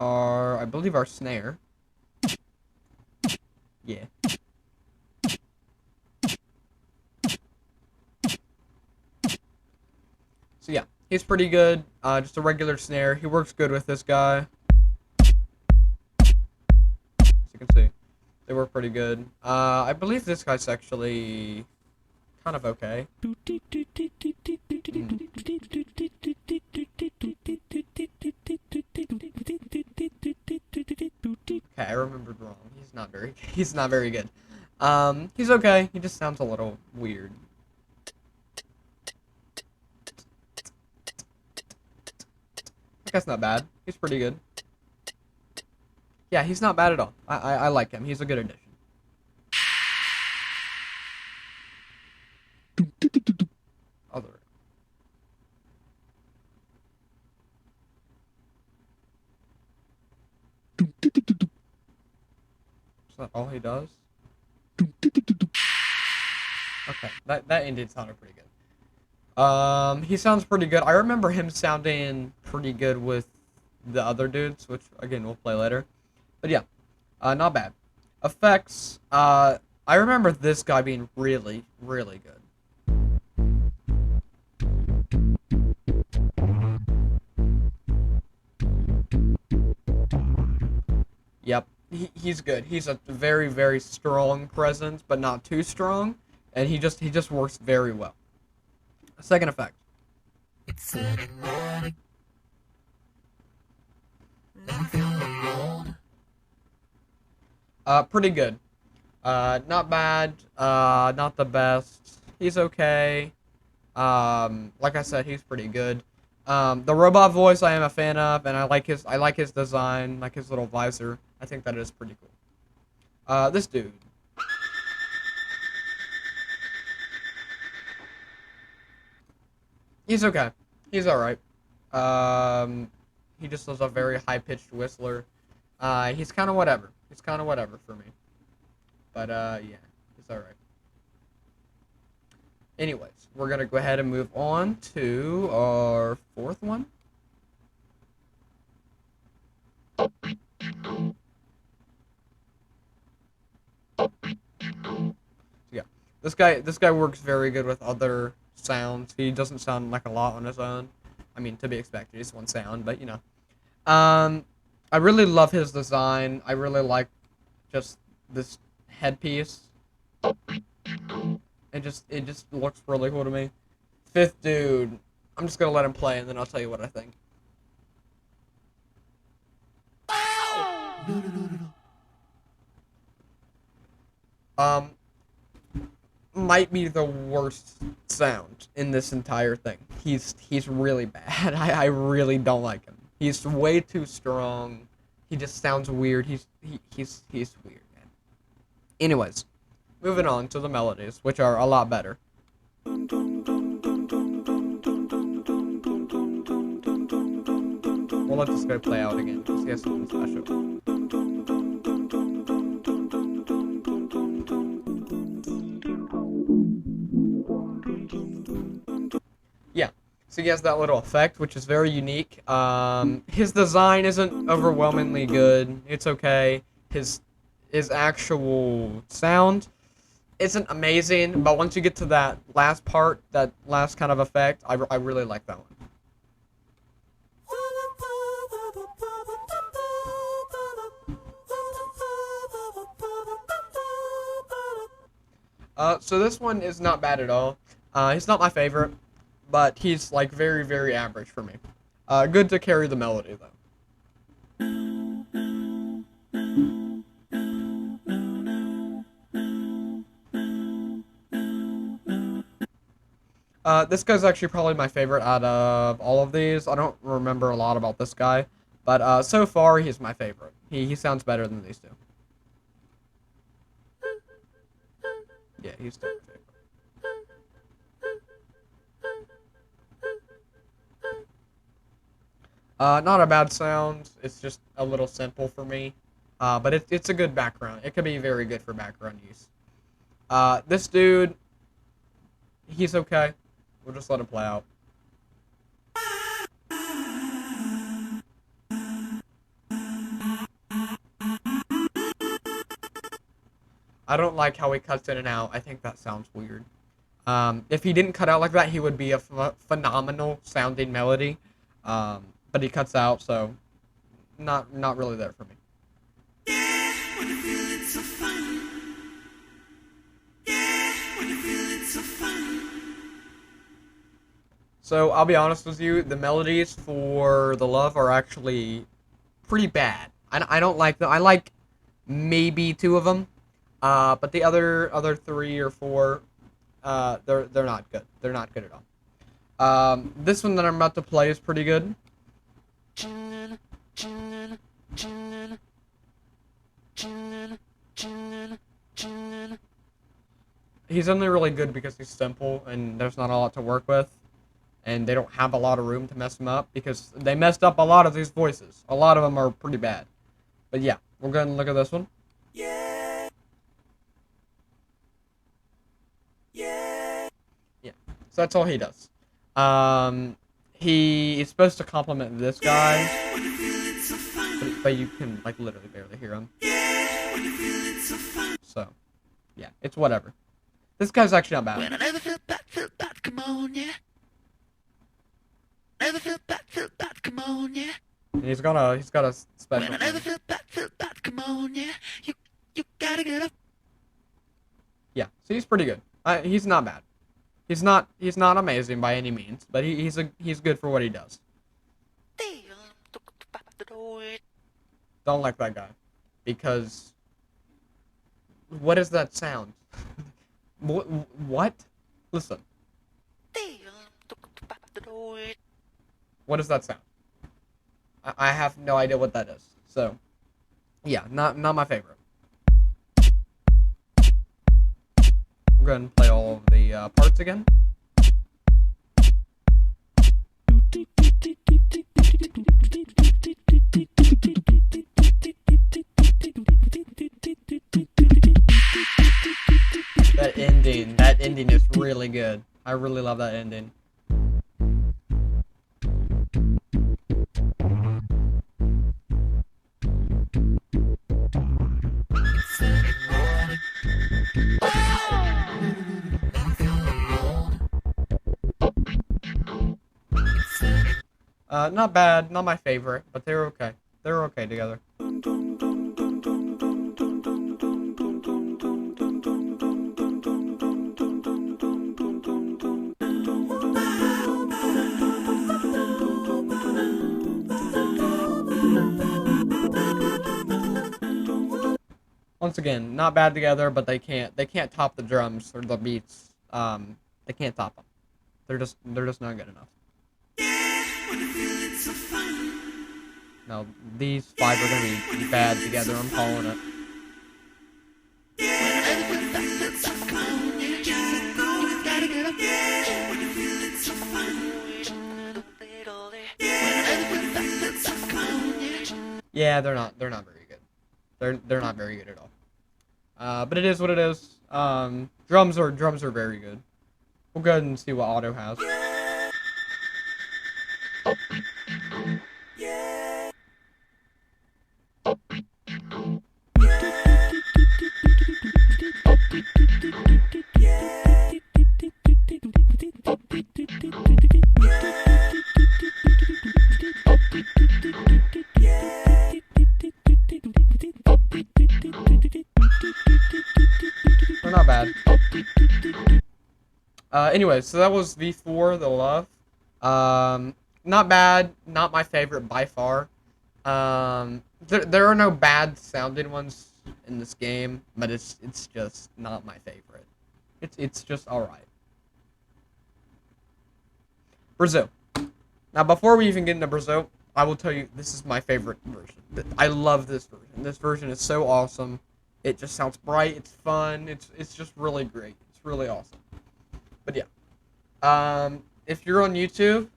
[SPEAKER 1] I believe our snare. Yeah. So yeah. He's pretty good, just a regular snare. He works good with this guy. As you can see, they work pretty good. I believe this guy's actually kind of okay. Okay, I remembered wrong. He's not very good. He's okay. He just sounds a little weird. That's not bad. He's pretty good. Yeah, he's not bad at all. I like him. He's a good addition. Other. Is that all he does? Okay, that indeed sounded pretty good. He sounds pretty good. I remember him sounding pretty good with the other dudes, which again we'll play later. But yeah, not bad. Effects. I remember this guy being really, really good. Yep, he's good. He's a very, very strong presence, but not too strong, and he just works very well. Second effect.
[SPEAKER 3] It's cinematic. Never feel alone.
[SPEAKER 1] Pretty good. Not bad. Not the best. He's okay. Like I said, he's pretty good. The robot voice I am a fan of, and I like his design, like his little visor. I think that is pretty cool. This dude. He's okay. He's alright. He just was a very high-pitched whistler. He's kind of whatever. He's kind of whatever for me. But, yeah, he's alright. Anyways, we're going to go ahead and move on to our fourth one. Yeah, this guy works very good with other sounds. He doesn't sound like a lot on his own. I mean, to be expected, he's one sound, but you know. I really love his design. I really like just this headpiece. It just looks really cool to me. Fifth dude, I'm just gonna let him play and then I'll tell you what I think.
[SPEAKER 3] No, no, no, no, no.
[SPEAKER 1] Um, might be the worst sound in this entire thing. He's really bad. I really don't like him. He's way too strong. He just sounds weird. He's weird, man. Anyways, moving on to the melodies, which are a lot better. We'll let this guy play out again because he has something special. Yeah, so he has that little effect, which is very unique. His design isn't overwhelmingly good. It's okay. His actual sound isn't amazing, but once you get to that last part, that last kind of effect, I really like that one. So this one is not bad at all. He's not my favorite, but he's like very, very average for me. Good to carry the melody though. This guy's actually probably my favorite out of all of these. I don't remember a lot about this guy, but so far he's my favorite. He sounds better than these two. Yeah, he's still my favorite. Not a bad sound. It's just a little simple for me. But it's a good background. It could be very good for background use. This dude, he's okay. We'll just let him play out. I don't like how he cuts in and out. I think that sounds weird. If he didn't cut out like that, he would be a phenomenal sounding melody. But he cuts out, so not really there for me.
[SPEAKER 3] Yeah, when you feel it's so fun. Yeah, when you feel it's so fun.
[SPEAKER 1] So I'll be honest with you, the melodies for The Love are actually pretty bad. I don't like them. I like maybe two of them, but the other three or four, they're not good. They're not good at all. This one that I'm about to play is pretty good. He's only really good because he's simple and there's not a lot to work with. And they don't have a lot of room to mess him up because they messed up a lot of these voices. A lot of them are pretty bad. But yeah, we're going to look at this one.
[SPEAKER 3] Yeah. Yeah.
[SPEAKER 1] Yeah, so that's all he does. He is supposed to compliment this guy,
[SPEAKER 3] Yeah, when you feel it's so fun.
[SPEAKER 1] but you can like literally barely hear him.
[SPEAKER 3] Yeah, when you feel it's so fun.
[SPEAKER 1] So, yeah, it's whatever. This guy's actually not
[SPEAKER 3] When
[SPEAKER 1] bad.
[SPEAKER 3] I never felt that, come on, yeah. Never felt that, come on, yeah.
[SPEAKER 1] And he's got a special.
[SPEAKER 3] When I never felt that, come on, yeah. You gotta get up.
[SPEAKER 1] Yeah, so he's pretty good. He's not bad. He's not amazing by any means, but he's good for what he does. Don't like that guy, because what is that sound? What? Listen. What is that sound? I have no idea what that is. So, yeah, not my favorite. We're going to play all of the parts again. That ending is really good. I really love that ending. Not bad, not my favorite, but they're okay. They're okay together. Once again, not bad together, but they can't top the drums or the beats. They can't top them. They're just not good enough. No, these five are gonna be bad together. I'm calling it. Yeah, they're not very good. They're not very good at all. But it is what it is. Drums are very good. We'll go ahead and see what Otto has. They're not bad. Anyway, so that was V4, The Love. Not bad, not my favorite by far. There are no bad sounding ones in this game, but it's just not my favorite. It's just alright. Brazil. Now, before we even get into Brazil, I will tell you this is my favorite version. I love this version. This version is so awesome. It just sounds bright. It's fun. It's just really great. It's really awesome. But yeah, if you're on YouTube,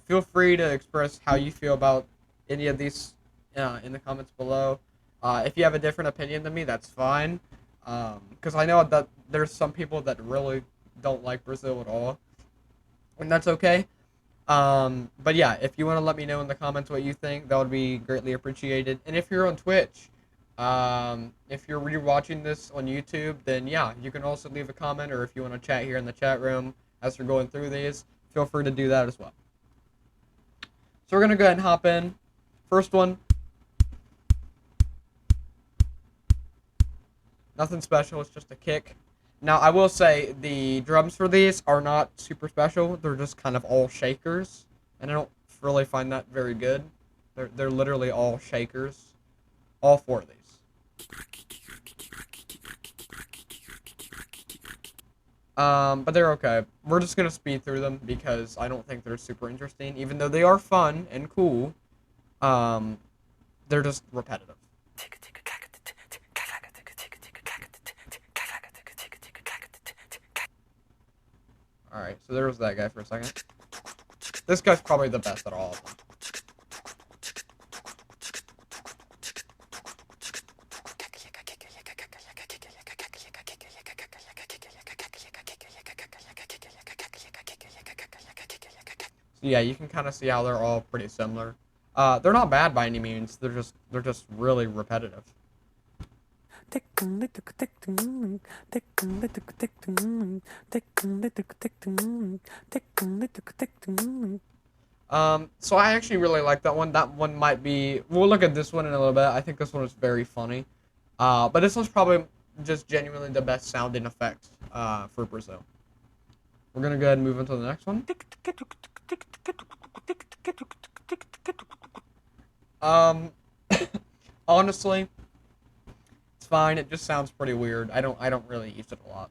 [SPEAKER 1] feel free to express how you feel about any of these in the comments below. If you have a different opinion than me, that's fine. Because I know that there's some people that really don't like Brazil at all, and that's okay. But yeah, if you want to let me know in the comments what you think, that would be greatly appreciated. And if you're on Twitch, if you're rewatching this on YouTube, then yeah, you can also leave a comment, or if you want to chat here in the chat room as we're going through these, feel free to do that as well. So we're going to go ahead and hop in. First one. Nothing special, it's just a kick. Now, I will say, the drums for these are not super special. They're just kind of all shakers, and I don't really find that very good. They're literally all shakers. All four of these. But they're okay. We're just gonna speed through them because I don't think they're super interesting. Even though they are fun and cool, they're just repetitive. Alright, so there was that guy for a second. This guy's probably the best at all of them. So yeah, you can kind of see how they're all pretty similar. They're not bad by any means. They're just really repetitive. So I actually really like that one. That one might be. We'll look at this one in a little bit. I think this one is very funny. But this one's probably just genuinely the best sounding effect for Brazil. We're gonna go ahead and move on to the next one. Um, honestly, it's fine. It just sounds pretty weird. I don't really use it a lot.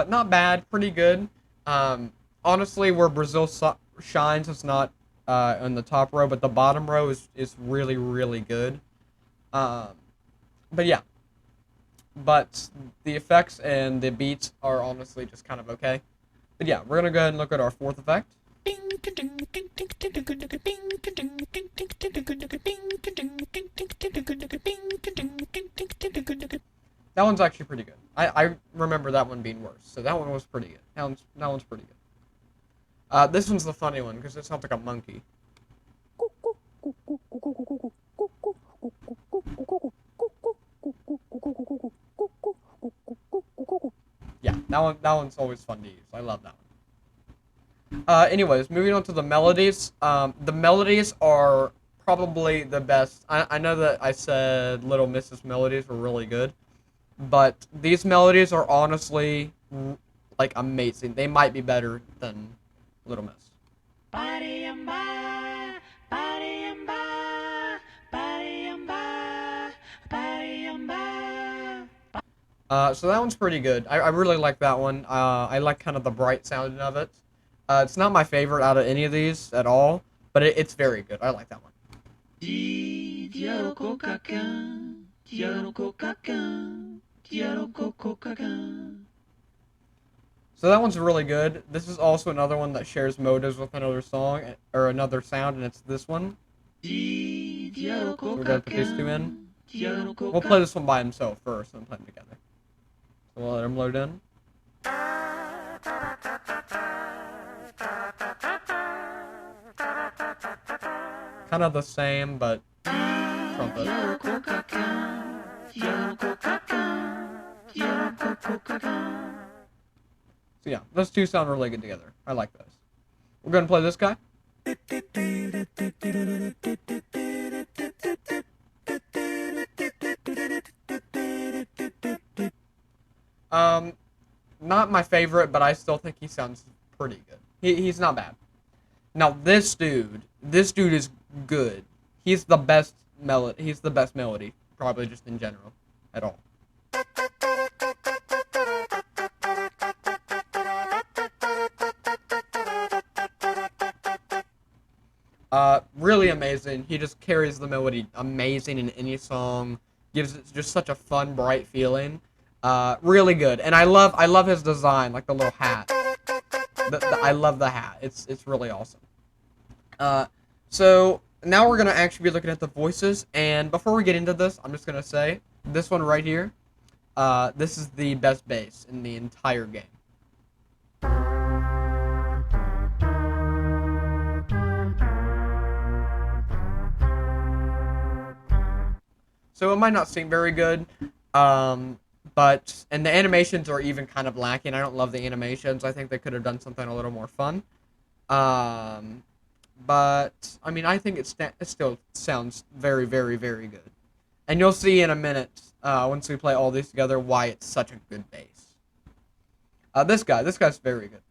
[SPEAKER 1] Not bad, pretty good. Honestly, where shines is not in the top row, but the bottom row is really really good. Um, but yeah, but the effects and the beats are honestly just kind of okay. But yeah, we're gonna go ahead and look at our fourth effect. That one's actually pretty good. I remember that one being worse, so that one was pretty good. That one's pretty good. This one's the funny one because it sounds like a monkey. Yeah, that one's always fun to use. I love that one. Anyways, moving on to the melodies. The melodies are probably the best. I know that I said Little Miss's melodies were really good, but these melodies are honestly like amazing. They might be better than Little Miss. So that one's pretty good. I really like that one. I like kind of the bright sounding of it. It's not my favorite out of any of these at all, but it's very good. I like that one. So that one's really good. This is also another one that shares motives with another song or another sound, and it's this one. We're gonna put these two in. We'll play this one by himself first and play them together. So we'll let him load in. Kind of the same, but trumpet. So yeah, those two sound really good together. I like those. We're gonna play this guy. Not my favorite, but I still think he sounds pretty good. He's not bad. Now this dude is good. He's the best melody. He's the best melody, probably just in general, at all. Really amazing. He just carries the melody amazing in any song. Gives it just such a fun, bright feeling. Really good. And I love his design, like the little hat. I love the hat. It's really awesome. So now we're gonna actually be looking at the voices. And before we get into this, I'm just gonna say this one right here. This is the best bass in the entire game. So it might not seem very good, and the animations are even kind of lacking. I don't love the animations. I think they could have done something a little more fun. But I mean, I think it still sounds very, very, very good. And you'll see in a minute, once we play all these together, why it's such a good bass. This guy's very good.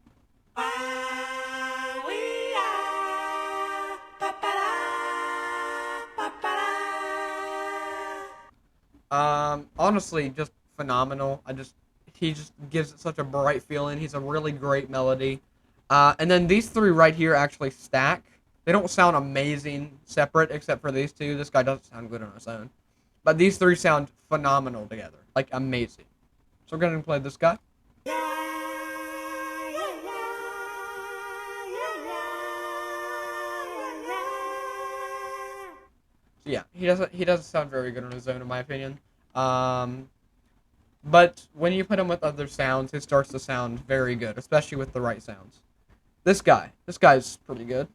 [SPEAKER 1] Honestly, just phenomenal. He just gives it such a bright feeling. He's a really great melody. And then these three right here actually stack. They don't sound amazing separate, except for these two. This guy doesn't sound good on his own. But these three sound phenomenal together. Like, amazing. So we're going to play this guy. So yeah, he doesn't sound very good on his own, in my opinion. But when you put him with other sounds, it starts to sound very good, especially with the right sounds. This guy's pretty good.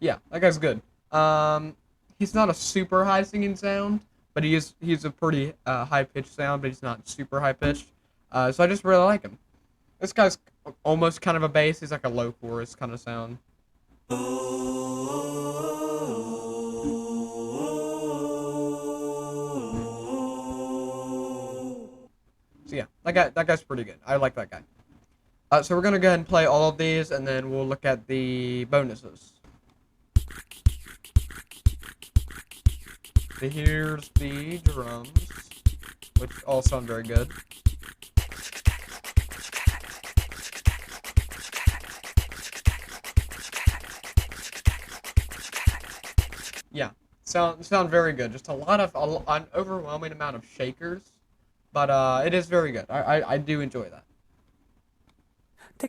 [SPEAKER 1] Yeah, that guy's good. He's not a super high singing sound, but he's a pretty high pitched sound, but he's not super high pitched. So I just really like him. This guy's almost kind of a bass. He's like a low chorus kind of sound. So yeah, that guy's pretty good. I like that guy. So we're gonna go ahead and play all of these, and then we'll look at the bonuses. So here's the drums, which all sound very good. Yeah, sound very good. Just an overwhelming amount of shakers, but it is very good. I do enjoy that. So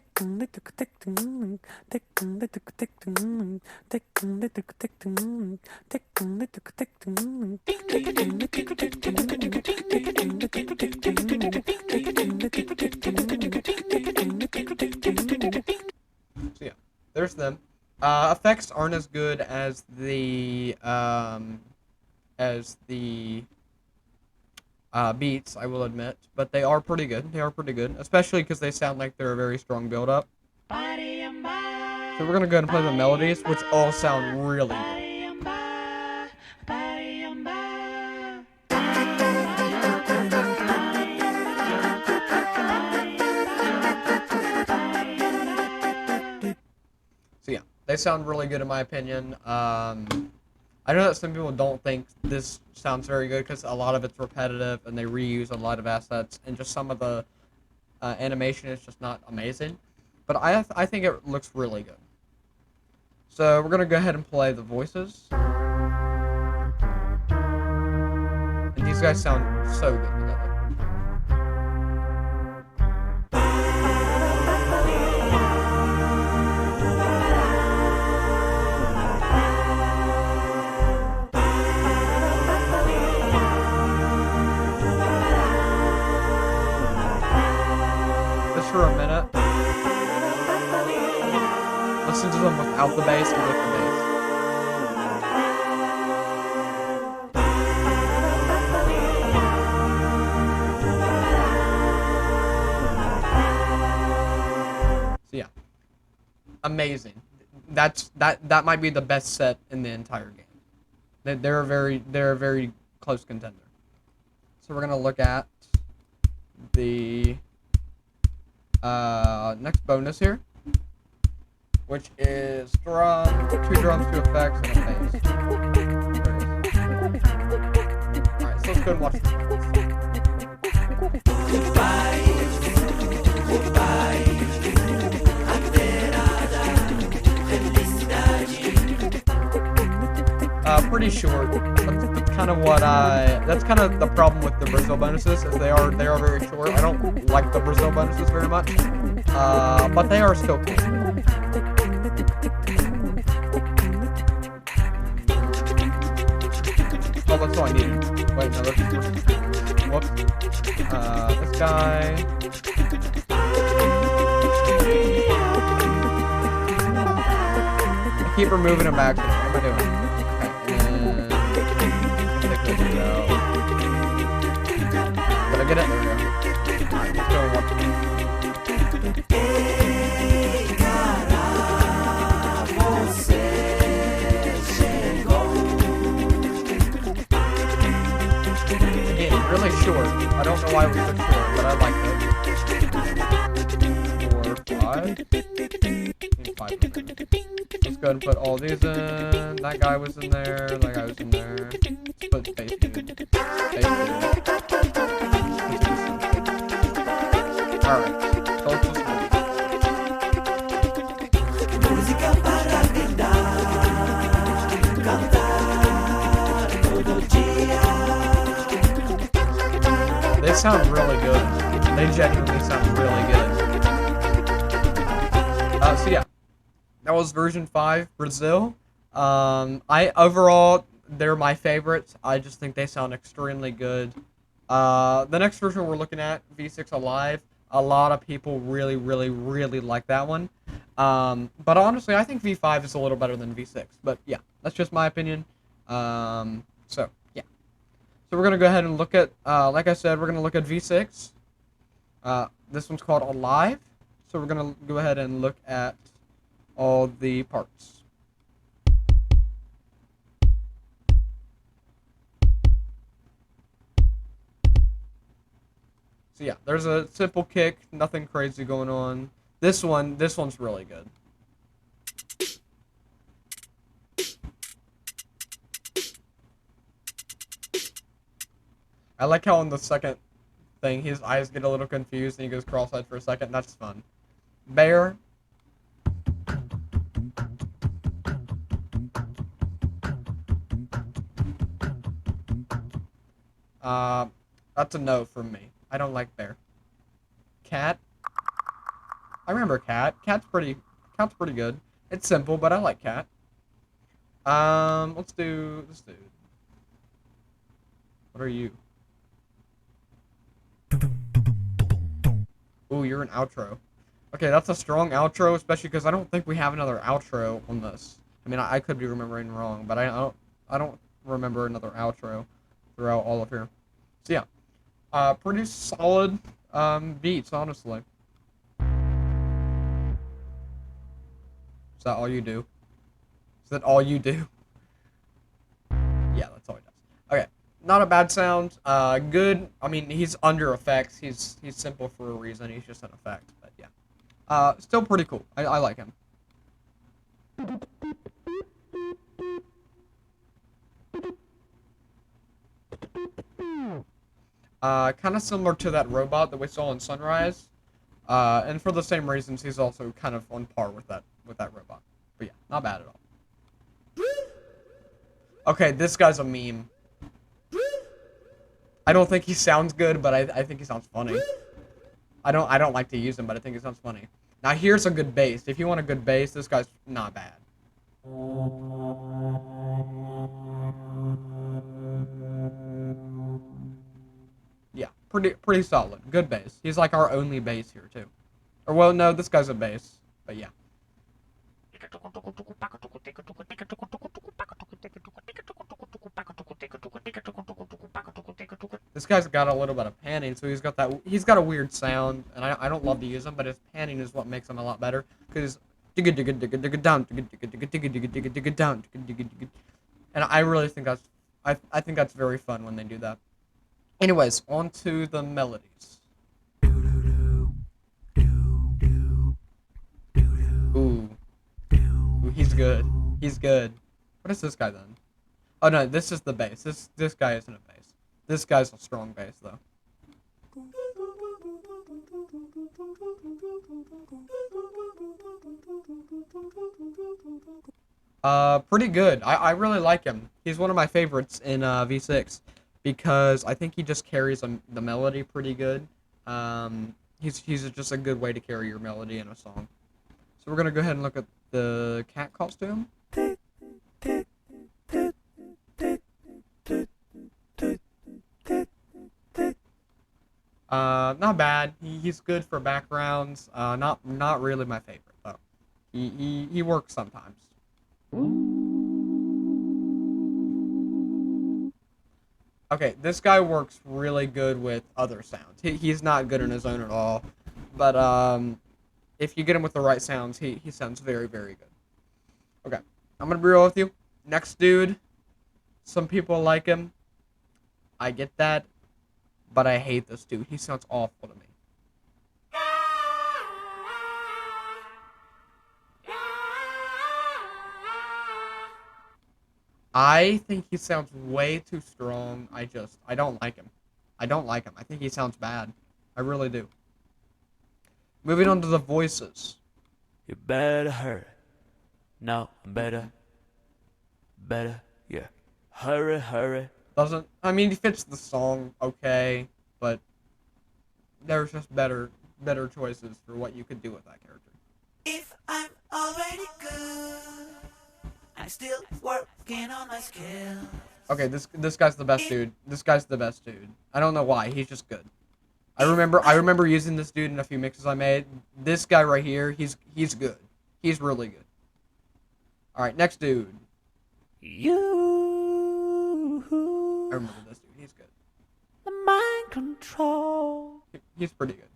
[SPEAKER 1] yeah, there's them. Effects aren't as good as the beats, I will admit, but they are pretty good. They are pretty good, especially because they sound like they're a very strong build up. So we're gonna go ahead and play the melodies, which all sound really good. So yeah, they sound really good in my opinion. I know that some people don't think this sounds very good because a lot of it's repetitive and they reuse a lot of assets, and just some of the animation is just not amazing. But I think it looks really good. So we're gonna go ahead and play the voices, and these guys sound so good together. Just for a minute, listen to them without the bass and with the bass. So yeah, amazing. That might be the best set in the entire game. They're a very close contender. So we're gonna look at the next bonus here, which is two drums, two effects, and a bass. Alright, so let's go and watch this. Pretty short. That's kind of the problem with the Brazil bonuses, is they are very short. I don't like the Brazil bonuses very much, but they are still cool. Oh, that's all I needed. Wait, no, that's... Whoops. This guy... I keep removing him back. What am I doing? Okay, and... Did I get it? There we go. Alright, let's go and watch Again, really short. I don't know why we took short, but I like it. 4, 5. 5 minutes. Let's go ahead and put all these in. That guy was in there. That guy was in there. Let's put space in. Alright. So let's just
[SPEAKER 3] Música para brindar, cantar todo dia.
[SPEAKER 1] They sound really good. They genuinely sound really good. So yeah, that was version 5, Brazil. Overall, they're my favorites. I just think they sound extremely good. The next version we're looking at, V6 Alive, a lot of people really, really, really like that one. But honestly, I think V5 is a little better than V6. But yeah, that's just my opinion. So yeah. So we're gonna go ahead and look at, like I said, we're gonna look at V6. This one's called Alive. So we're gonna go ahead and look at all the parts. So yeah, there's a simple kick, nothing crazy going on. This one's really good. I like how on the second thing his eyes get a little confused and he goes cross-eyed for a second. That's fun. Bear. Uh, that's a no from me. I don't like bear. Cat. I remember cat. Cat's pretty good. It's simple, but I like cat. Let's do this dude. What are you? Ooh, you're an outro. Okay, that's a strong outro, especially because I don't think we have another outro on this. I mean, I could be remembering wrong, but I don't remember another outro throughout all of here. So yeah, pretty solid beats, honestly. Is that all you do? Is that all you do? Yeah, that's all he does. Okay, not a bad sound. Good. I mean, he's under effects. He's simple for a reason. He's just an effect. But yeah, still pretty cool. I like him. Kind of similar to that robot that we saw in Sunrise. And for the same reasons, he's also kind of on par with that robot. But yeah, not bad at all. Okay, this guy's a meme. I don't think he sounds good, but I think he sounds funny. I don't like to use him, but I think he sounds funny. Now here's a good bass. If you want a good bass, this guy's not bad. Yeah, pretty solid. Good bass. He's like our only bass here too. Or well, no, this guy's a bass, but yeah. This guy's got a little bit of panning, so he's got a weird sound, and I don't love to use him, but his panning is what makes him a lot better. Because down, down, and I really think I think that's very fun when they do that. Anyways, on to the melodies. Ooh. Ooh, he's good. He's good. What is this guy then? Oh no, this is the bass. This guy isn't a bass. This guy's a strong bass though. Pretty good. I really like him. He's one of my favorites in V6 because I think he just carries the melody pretty good. He's just a good way to carry your melody in a song. So we're gonna go ahead and look at the cat costume. Not bad. He's good for backgrounds. Not really my favorite though. He works sometimes. Okay, this guy works really good with other sounds. He's not good on his own at all, but if you get him with the right sounds, he sounds very very good. Okay, I'm gonna be real with you. Next dude, some people like him. I get that, but I hate this dude. He sounds awful to me. I think he sounds way too strong. I don't like him. I don't like him. I think he sounds bad. I really do. Moving on to the voices.
[SPEAKER 3] You better hurry. No, better. Yeah. Hurry.
[SPEAKER 1] I mean, he fits the song okay, but there's just better choices for what you could do with that character.
[SPEAKER 3] If I'm already good, I'm still working on my skills.
[SPEAKER 1] Okay, this guy's the best dude. This guy's the best dude. I don't know why. He's just good. I remember using this dude in a few mixes I made. This guy right here, he's good. He's really good. All right, next dude. I remember this dude. He's good.
[SPEAKER 3] The mind control.
[SPEAKER 1] He's pretty good.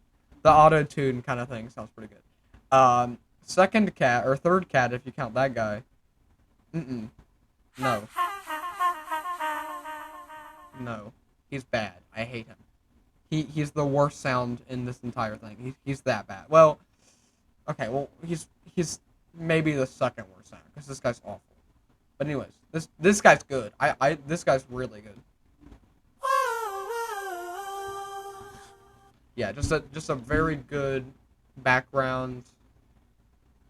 [SPEAKER 1] The auto tune kind of thing sounds pretty good. Second cat or third cat if you count that guy. No. No. He's bad. I hate him. He's the worst sound in this entire thing. He's that bad. Well, okay. Well, he's maybe the second worst sound because this guy's awful. But anyways, this guy's good. This guy's really good. Yeah, just a very good background.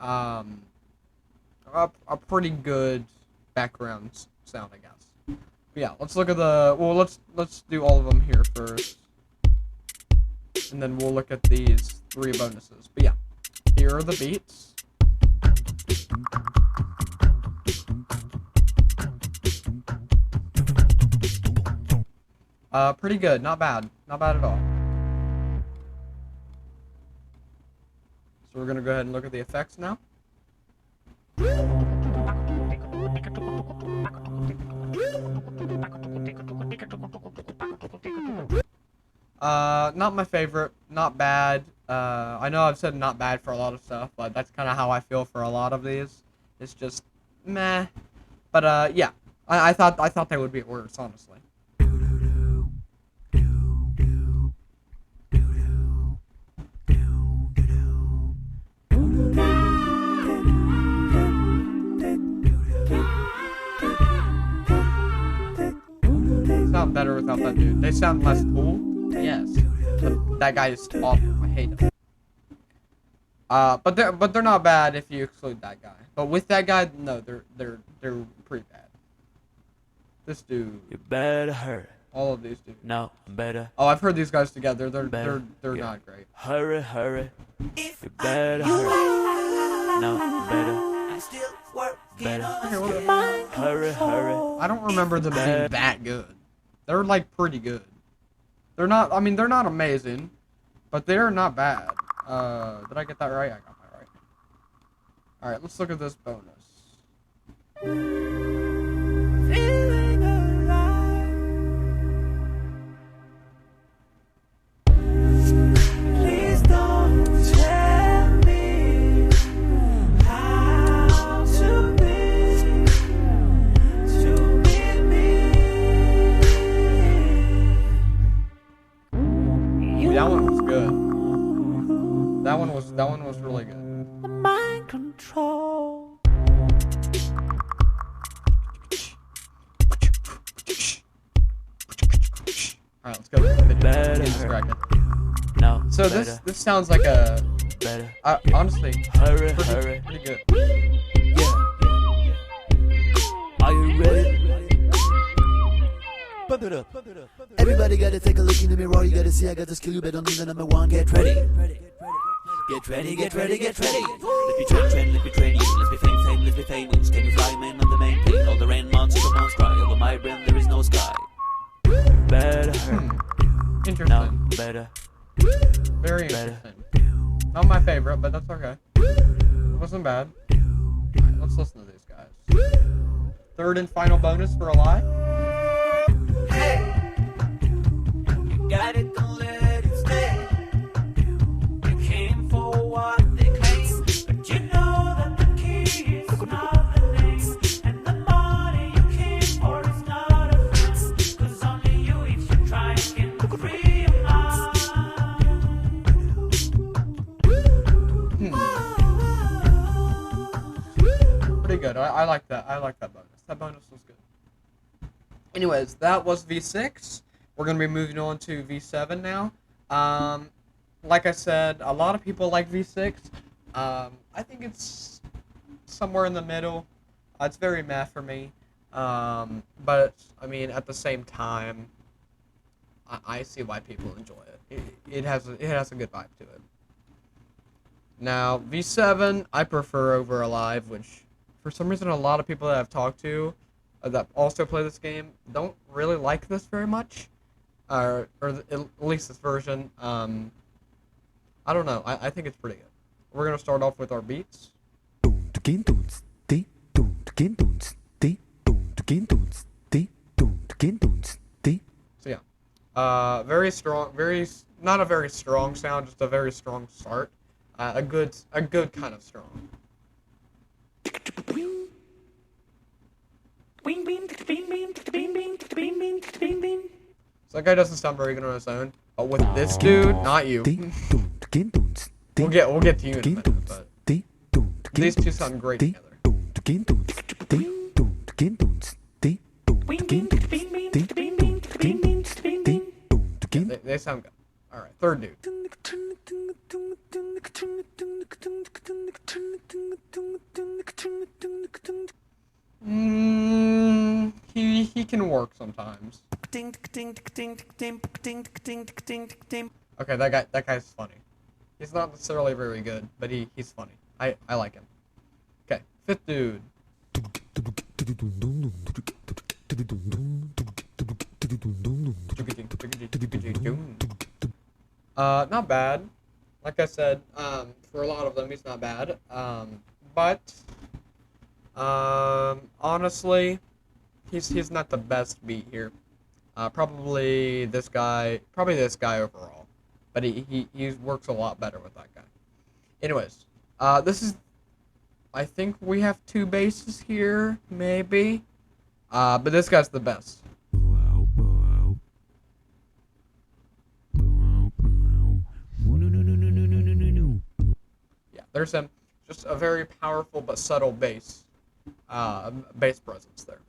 [SPEAKER 1] A pretty good background sound, I guess. But yeah, let's look at the. Well, let's do all of them here first, and then we'll look at these 3 bonuses. But yeah, here are the beats. Pretty good. Not bad. Not bad at all. So we're gonna go ahead and look at the effects now. Not my favorite. Not bad. I know I've said not bad for a lot of stuff, but that's kind of how I feel for a lot of these. It's just meh. But yeah, I thought they would be worse, honestly. Sound better without that dude. They sound less cool. Yes. But that guy is awful. I hate him. But they're not bad if you exclude that guy. But with that guy, no, they're pretty bad. This dude.
[SPEAKER 3] You better hurry.
[SPEAKER 1] All of these dudes.
[SPEAKER 3] No, better.
[SPEAKER 1] Oh, I've heard these guys together. They're
[SPEAKER 3] Yeah.
[SPEAKER 1] not great.
[SPEAKER 3] Hurry. You better hurry. No, better.
[SPEAKER 2] I'm still working
[SPEAKER 3] Better.
[SPEAKER 2] on
[SPEAKER 1] Okay,
[SPEAKER 2] mind
[SPEAKER 3] Hurry.
[SPEAKER 1] I don't remember them being that good. They're like pretty good. They're not. I mean, they're not amazing, but they're not bad. Did I get that right? I got that right. All right, let's look at this bonus.
[SPEAKER 2] feeling alive. Please don't tell me how to be me.
[SPEAKER 1] That one was good. That one was really good.
[SPEAKER 2] The mind control.
[SPEAKER 1] All right, let's go. To the video.
[SPEAKER 3] Better.
[SPEAKER 1] Get distracted.
[SPEAKER 3] No,
[SPEAKER 1] So
[SPEAKER 3] better.
[SPEAKER 1] this sounds like a
[SPEAKER 3] Better.
[SPEAKER 1] honestly
[SPEAKER 3] Hurry.
[SPEAKER 1] pretty good.
[SPEAKER 3] Yeah. Are you ready? Pump it up.
[SPEAKER 4] Everybody gotta take a look in the mirror. You gotta see I got the skill. You bet on me the number one. Get ready. Get ready. Let me train. Let me train you. Let's be famous. Can you fly, man, on the main plane? All the rain monsters come on cry. Over my brain there is no sky.
[SPEAKER 3] Better.
[SPEAKER 1] Interesting.
[SPEAKER 3] No, better.
[SPEAKER 1] Very
[SPEAKER 3] Better.
[SPEAKER 1] interesting. Not my favorite, but that's okay. It wasn't bad. Alright, let's listen to these guys. Third and final bonus for a lie.
[SPEAKER 2] Got it, don't let it stay. You came for what they claim, but you know that the key is not the name, and the money you came for is not a friend. 'Cause only you, if you try, can free your mind.
[SPEAKER 1] Pretty good. I like that. I like that bonus. That bonus was good. Anyways, that was V6. We're going to be moving on to V7 now. Like I said, a lot of people like V6. I think it's somewhere in the middle. It's very meh for me. But, I mean, at the same time, I see why people enjoy it. It has a good vibe to it. Now, V7, I prefer over Alive, which, for some reason, a lot of people that I've talked to that also play this game don't really like this very much. Or at least this version. I don't know. I think it's pretty good. We're going to start off with our beats. So yeah. Very strong, not a very strong sound, just a very strong start. A good kind of strong. So that guy doesn't sound very good on his own, but with this dude, not you. We'll get to you in a minute, but these two sound great together. They sound good. All right, third dude. He can work sometimes. Okay, that guy's funny. He's not necessarily very good, but he's funny. I like him. Okay, fifth dude. Not bad. Like I said, for a lot of them, he's not bad. But honestly, he's not the best beat here. Probably this guy overall. But he works a lot better with that guy. Anyways, I think we have two basses here, maybe. But this guy's the best. Yeah, there's him. Just a very powerful but subtle bass presence there.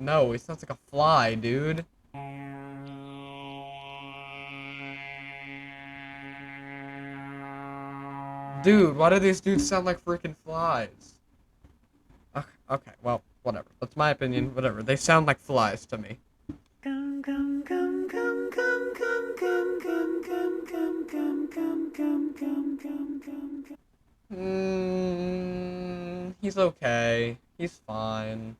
[SPEAKER 1] No, he sounds like a fly, dude. Dude, why do these dudes sound like freaking flies? Okay, well, whatever. That's my opinion. Whatever. They sound like flies to me. He's okay. He's fine.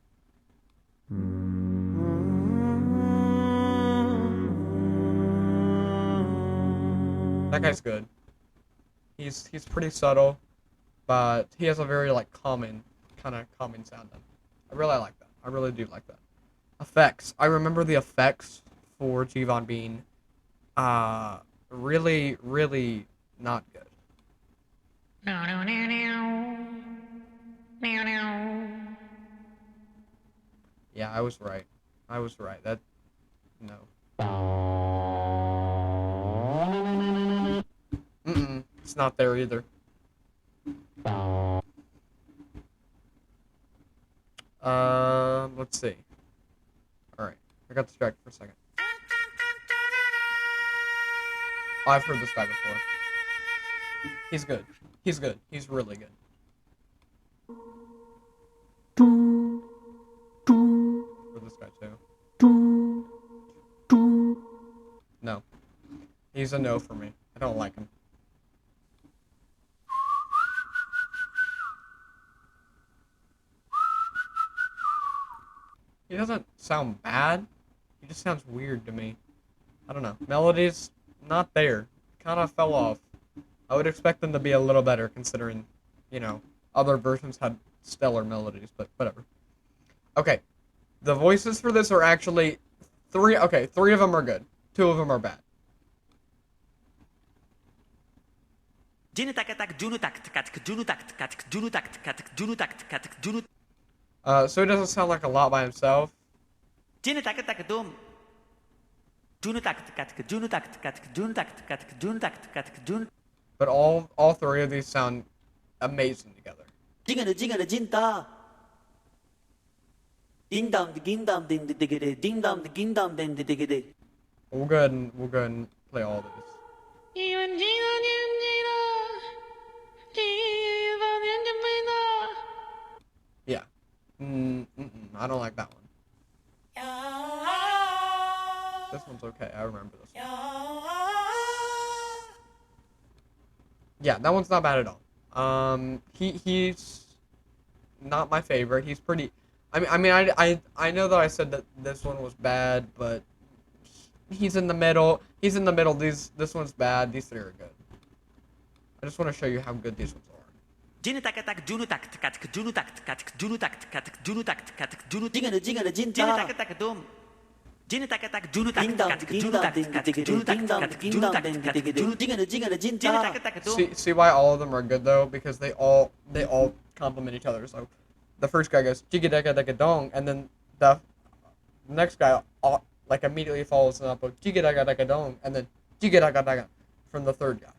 [SPEAKER 1] That guy's good. He's pretty subtle, but he has a very like calming sound. I really like that. I really do like that. Effects. I remember the effects for Jivon being really, really not good. Yeah, I was right. That no. It's not there either. Let's see. Alright, I got distracted for a second. Oh, I've heard this guy before. He's good. He's good. He's really good. For this guy too. No. He's a no for me. I don't like him. He doesn't sound bad. He just sounds weird to me. I don't know. Melody's not there. Kind of fell off. I would expect them to be a little better considering, other versions had stellar melodies, but whatever. Okay. The voices for this are actually three of them are good. Two of them are bad. So he doesn't sound like a lot by himself. But all three of these sound amazing together. We'll go ahead and play all of these. Yeah. I don't like that one. This one's okay. I remember this one. Yeah, that one's not bad at all. He's not my favorite. He's pretty. I know that I said that this one was bad, but he's in the middle. He's in the middle. This one's bad. These three are good. I just want to show you how good these ones are. See why all of them are good though, because they all complement each other. So the first guy goes jigga dagga dagga dong, and then the next guy like immediately follows it up with jigga dagga dagga dong, and then jigga dagga dagga from the third guy.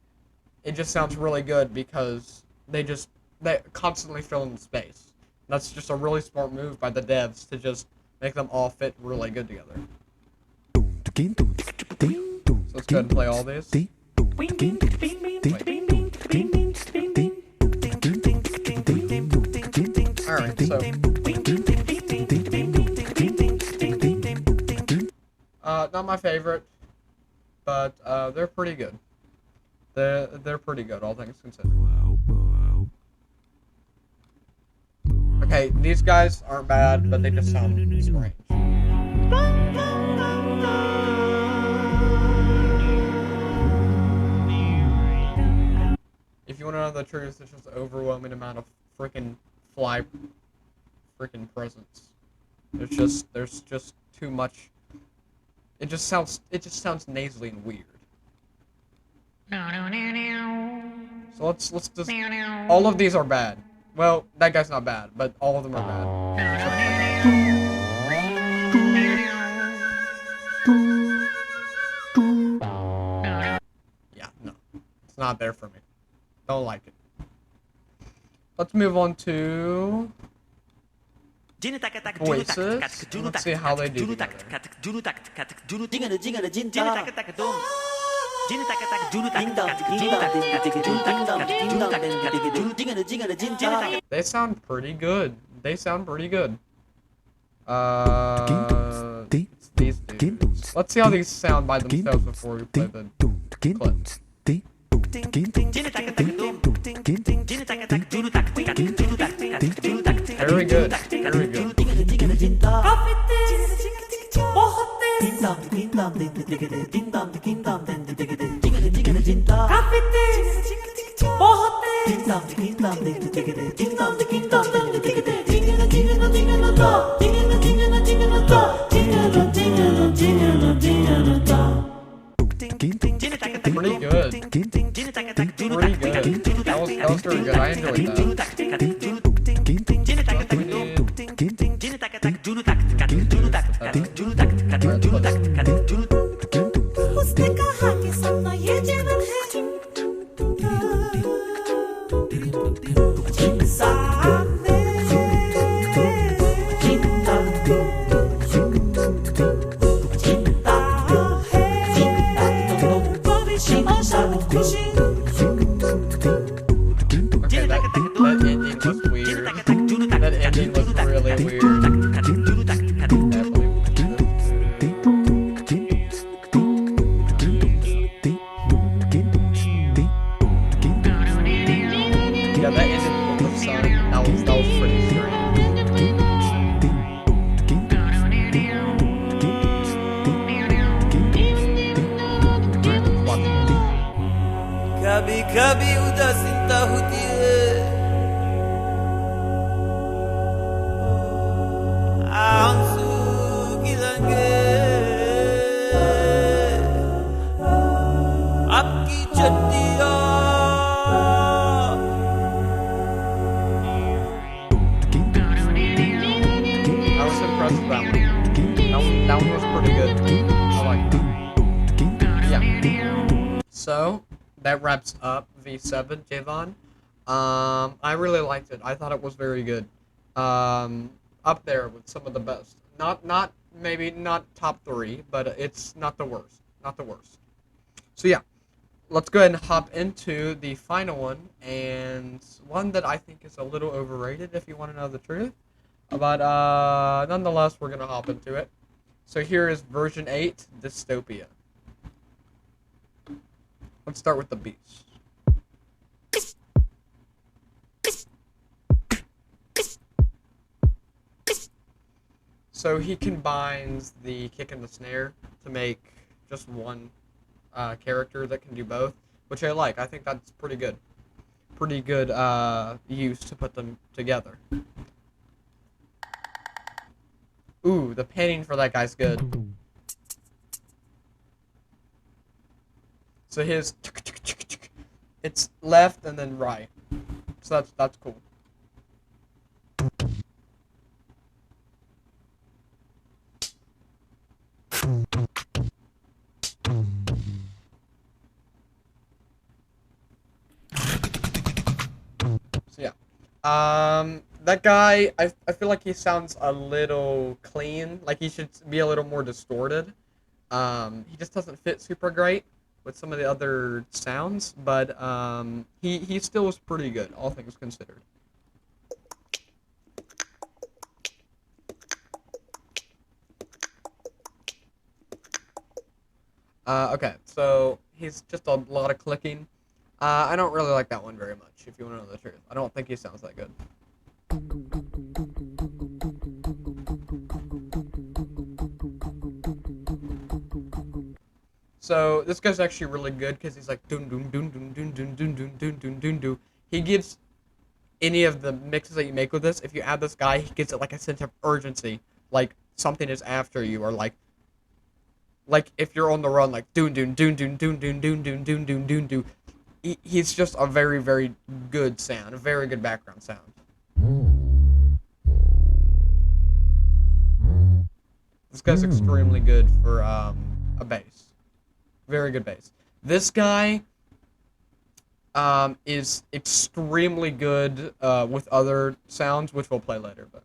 [SPEAKER 1] It just sounds really good because they constantly fill in the space. That's just a really smart move by the devs to just make them all fit really good together. So let's go ahead and play all these. Alright, so not my favorite, but they're pretty good. They're pretty good, all things considered. Okay, these guys aren't bad, but they just sound strange. If you want to know the truth, there's just an overwhelming amount of freaking presence. There's just too much. It just sounds nasally and weird. So let's just. All of these are bad. Well, that guy's not bad, but all of them are bad. Yeah, no, it's not there for me. Don't like it. Let's move on to voices. Let's see how they do together. They sound pretty good. These dudes. Let's see how these sound by themselves before we play the clips. Very good. Very good. Pretty good. Pretty good. That was very good. I enjoyed that.
[SPEAKER 2] उसने कहा कि सपना ये जीवन है सामने चिंता है भविष्य आशा खुशी
[SPEAKER 1] Okay, that ending was weird. That ending was really weird. Yeah, that ended with the sun. That was pretty strange.
[SPEAKER 3] कभी कभी उदासीनता होती है आंसू गिरेंगे आपकी चट्टियाँ
[SPEAKER 1] I was impressed with that one. That one was pretty good. I like that. Yeah. So that wraps up V7 Javon. I really liked it. I thought it was very good. Up there with some of the best. Maybe not top 3, but it's not the worst. Not the worst. So yeah, let's go ahead and hop into the final one, and one that I think is a little overrated if you want to know the truth. But nonetheless, we're gonna hop into it. So here is version 8, Dystopia. Let's start with the beats. So he combines the kick and the snare to make just one character that can do both, which I like. I think that's pretty good. pretty good use to put them together. Ooh, the panning for that guy's good. So his it's left and then right. So that's cool. So yeah. That guy, I feel like he sounds a little clean. Like he should be a little more distorted. He just doesn't fit super great with some of the other sounds, but he still was pretty good, all things considered. Okay, so he's just a lot of clicking. I don't really like that one very much, if you want to know the truth. I don't think he sounds that good. So this guy's actually really good because he's like dun dun dun dun dun dun dun dun dun dun dun dun. He gives any of the mixes that you make with this. If you add this guy, he gives it like a sense of urgency, like something is after you, or like if you're on the run, like dun dun dun dun dun dun dun dun dun dun dun dun. He's just a very very good sound, a very good background sound. This guy's extremely good for a bass. Very good bass. This guy is extremely good with other sounds, which we'll play later. But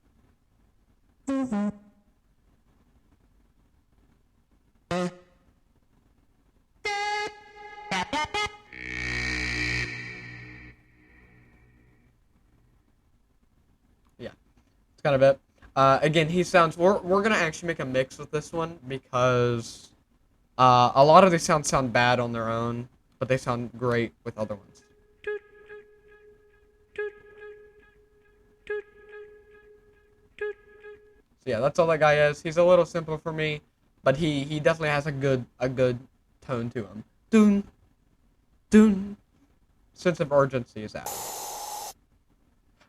[SPEAKER 1] yeah, it's kind of it. Again, he sounds. We're gonna actually make a mix with this one because a lot of these sounds sound bad on their own, but they sound great with other ones. So yeah, that's all that guy is. He's a little simple for me, but he definitely has a good tone to him. Dun dun. Sense of urgency is out.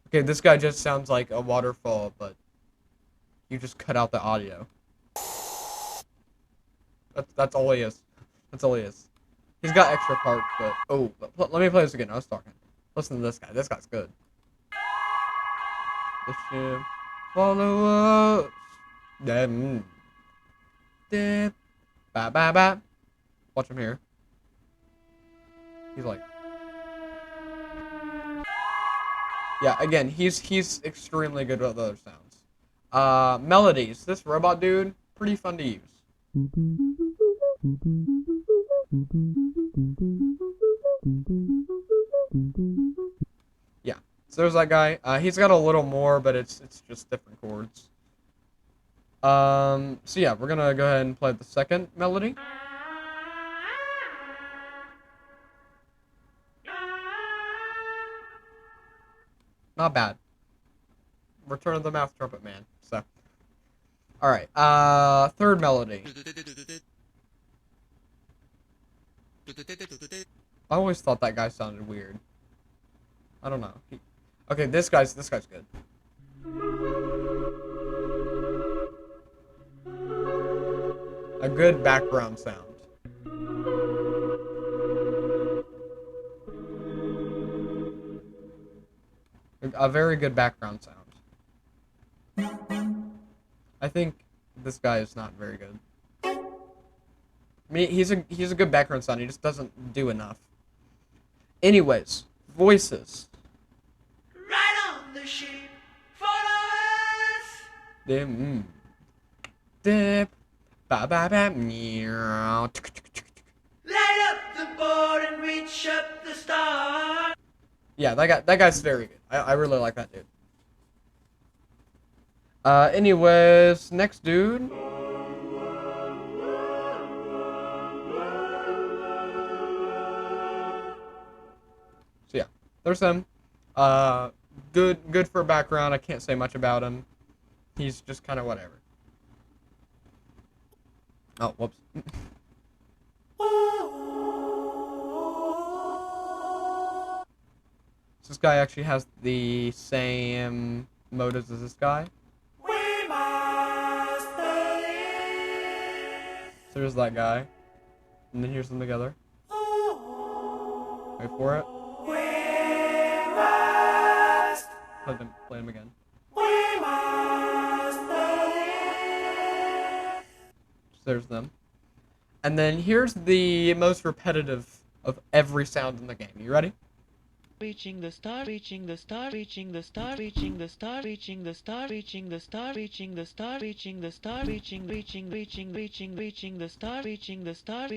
[SPEAKER 1] Okay, this guy just sounds like a waterfall, but you just cut out the audio. That's all he is. That's all he is. He's got extra parts, but oh, let me play this again. I was talking. Listen to this guy. This guy's good. The ship follow us. Then dip. Ba ba ba. Watch him here. He's like, yeah. Again, he's extremely good with other sounds. Melodies. This robot dude, pretty fun to use. Yeah. So there's that guy. He's got a little more, but it's just different chords. So yeah, we're gonna go ahead and play the second melody. Not bad. Return of the Mouth Trumpet Man. So, all right. Third melody. I always thought that guy sounded weird. I don't know. Okay, this guy's good. A good background sound. A very good background sound. I think this guy is not very good. I mean, he's a good background sound. He just doesn't do enough. Anyways, voices.
[SPEAKER 3] Right on the ship, follow us.
[SPEAKER 1] Dip. Ba ba ba. Meow.
[SPEAKER 3] Light up the board and reach up the star.
[SPEAKER 1] Yeah, that guy's very good. I really like that dude. Anyways, next dude. So yeah, there's him. Good for background. I can't say much about him. He's just kind of whatever. Oh, whoops. So this guy actually has the same motives as this guy.
[SPEAKER 2] We must believe.
[SPEAKER 1] So there's that guy. And then here's them together. Wait for it.
[SPEAKER 2] We must.
[SPEAKER 1] Play them again.
[SPEAKER 2] We must believe.
[SPEAKER 1] So there's them. And then here's the most repetitive of every sound in the game. You ready?
[SPEAKER 3] Reaching the star, reaching the star, reaching the star, reaching the star, reaching the star, reaching the star, reaching the star, reaching the star, reaching the star, reaching the star,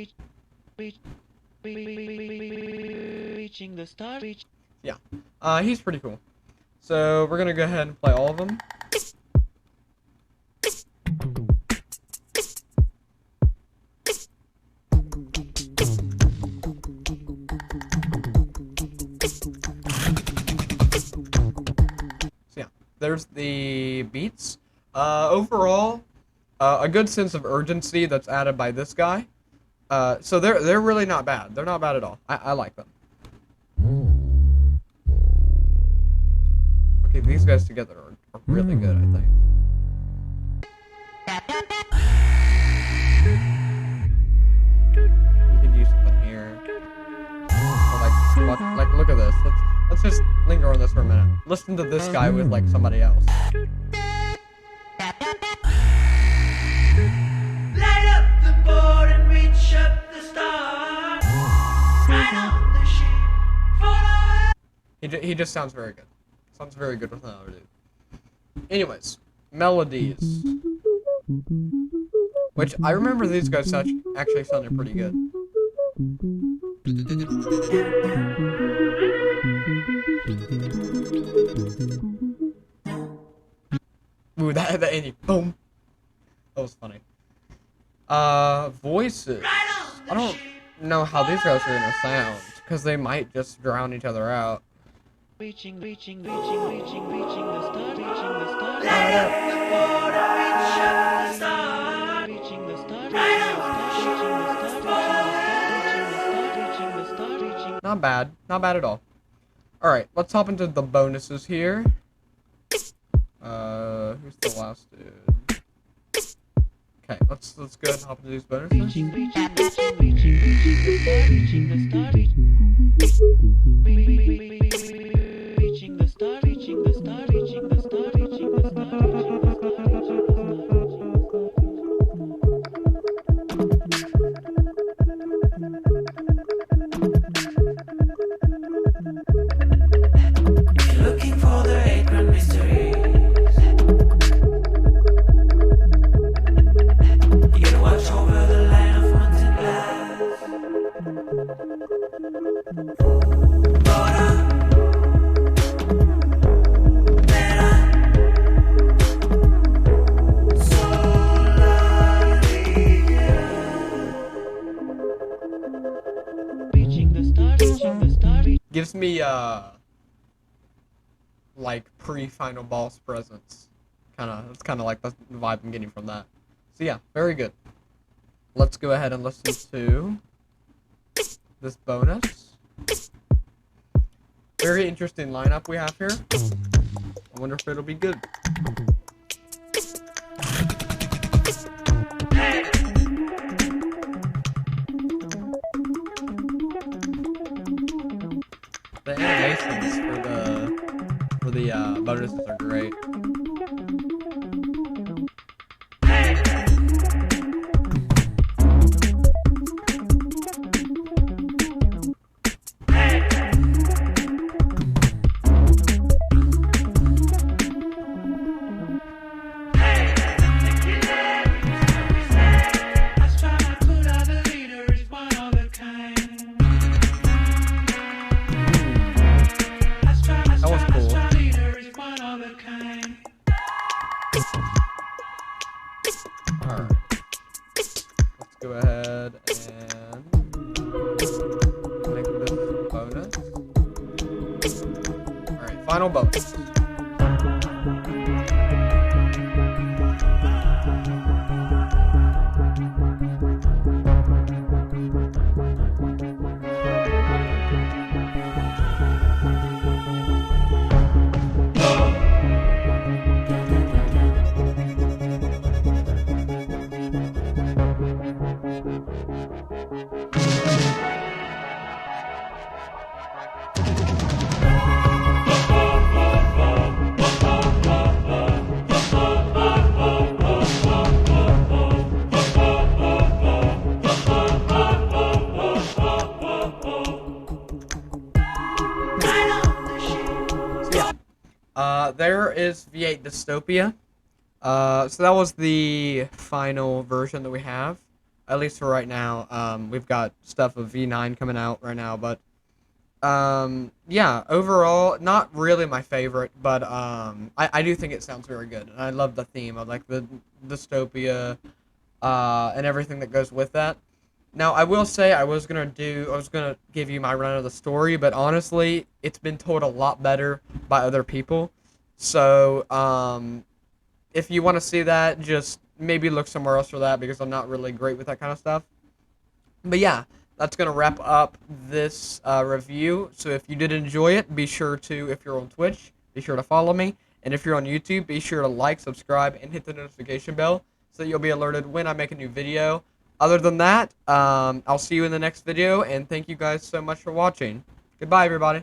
[SPEAKER 3] reaching the star,
[SPEAKER 1] Yeah. He's pretty cool. So we're gonna go ahead and play all of them. There's the beats. Overall, a good sense of urgency that's added by this guy. So they're really not bad. They're not bad at all. I like them. Okay, these guys together are really good, I think. You could use something here. Or like look at this. Let's just linger on this for a minute. Listen to this guy with like somebody else.
[SPEAKER 3] Light up the board and reach up the star. Right on the ship. Follow.
[SPEAKER 1] He just sounds very good. Sounds very good with another dude. Anyways, melodies. Which I remember these guys actually sounded pretty good. Ooh, that ending. Boom. That was funny. Voices. I don't know how these guys are gonna sound, because they might just drown each other out.
[SPEAKER 3] Reaching the star, reaching the star.
[SPEAKER 2] Light up the board and reach up the star.
[SPEAKER 3] Reaching the star,
[SPEAKER 2] Right on
[SPEAKER 3] reaching the star, reaching.
[SPEAKER 1] Not bad. Not bad at all. Alright, let's hop into the bonuses here. Who's the last dude? Okay, let's go ahead and hop into these bonuses.
[SPEAKER 3] Reaching the star, reaching the star, reaching the star, reaching the star, reaching the star, reaching the star.
[SPEAKER 2] Looking for the 8 grand mysteries. You gotta watch over the line of mountain glass. Water. Better. So lovely, yeah.
[SPEAKER 3] Reaching the star, reaching the star,
[SPEAKER 1] Gives me, like pre-final boss presence. It's kinda like the vibe I'm getting from that. So yeah, very good. Let's go ahead and listen to this bonus. Very interesting lineup we have here. I wonder if it'll be good. The animations for the bonuses are great. That was cool. Alright. Let's go ahead and make this bonus. Alright, final bonus. V8 Dystopia. So that was the final version that we have, at least for right now. We've got stuff of V9 coming out right now, but yeah, overall, not really my favorite, but I do think it sounds very good, and I love the theme. I like the dystopia, and everything that goes with that. Now, I will say I was gonna give you my run of the story, but honestly, it's been told a lot better by other people. So, if you want to see that, just maybe look somewhere else for that because I'm not really great with that kind of stuff. But yeah, that's gonna wrap up this review. So if you did enjoy it, be sure to, if you're on Twitch, be sure to follow me, and if you're on YouTube, be sure to like, subscribe, and hit the notification bell so that you'll be alerted when I make a new video. Other than that, I'll see you in the next video, and thank you guys so much for watching. Goodbye, everybody.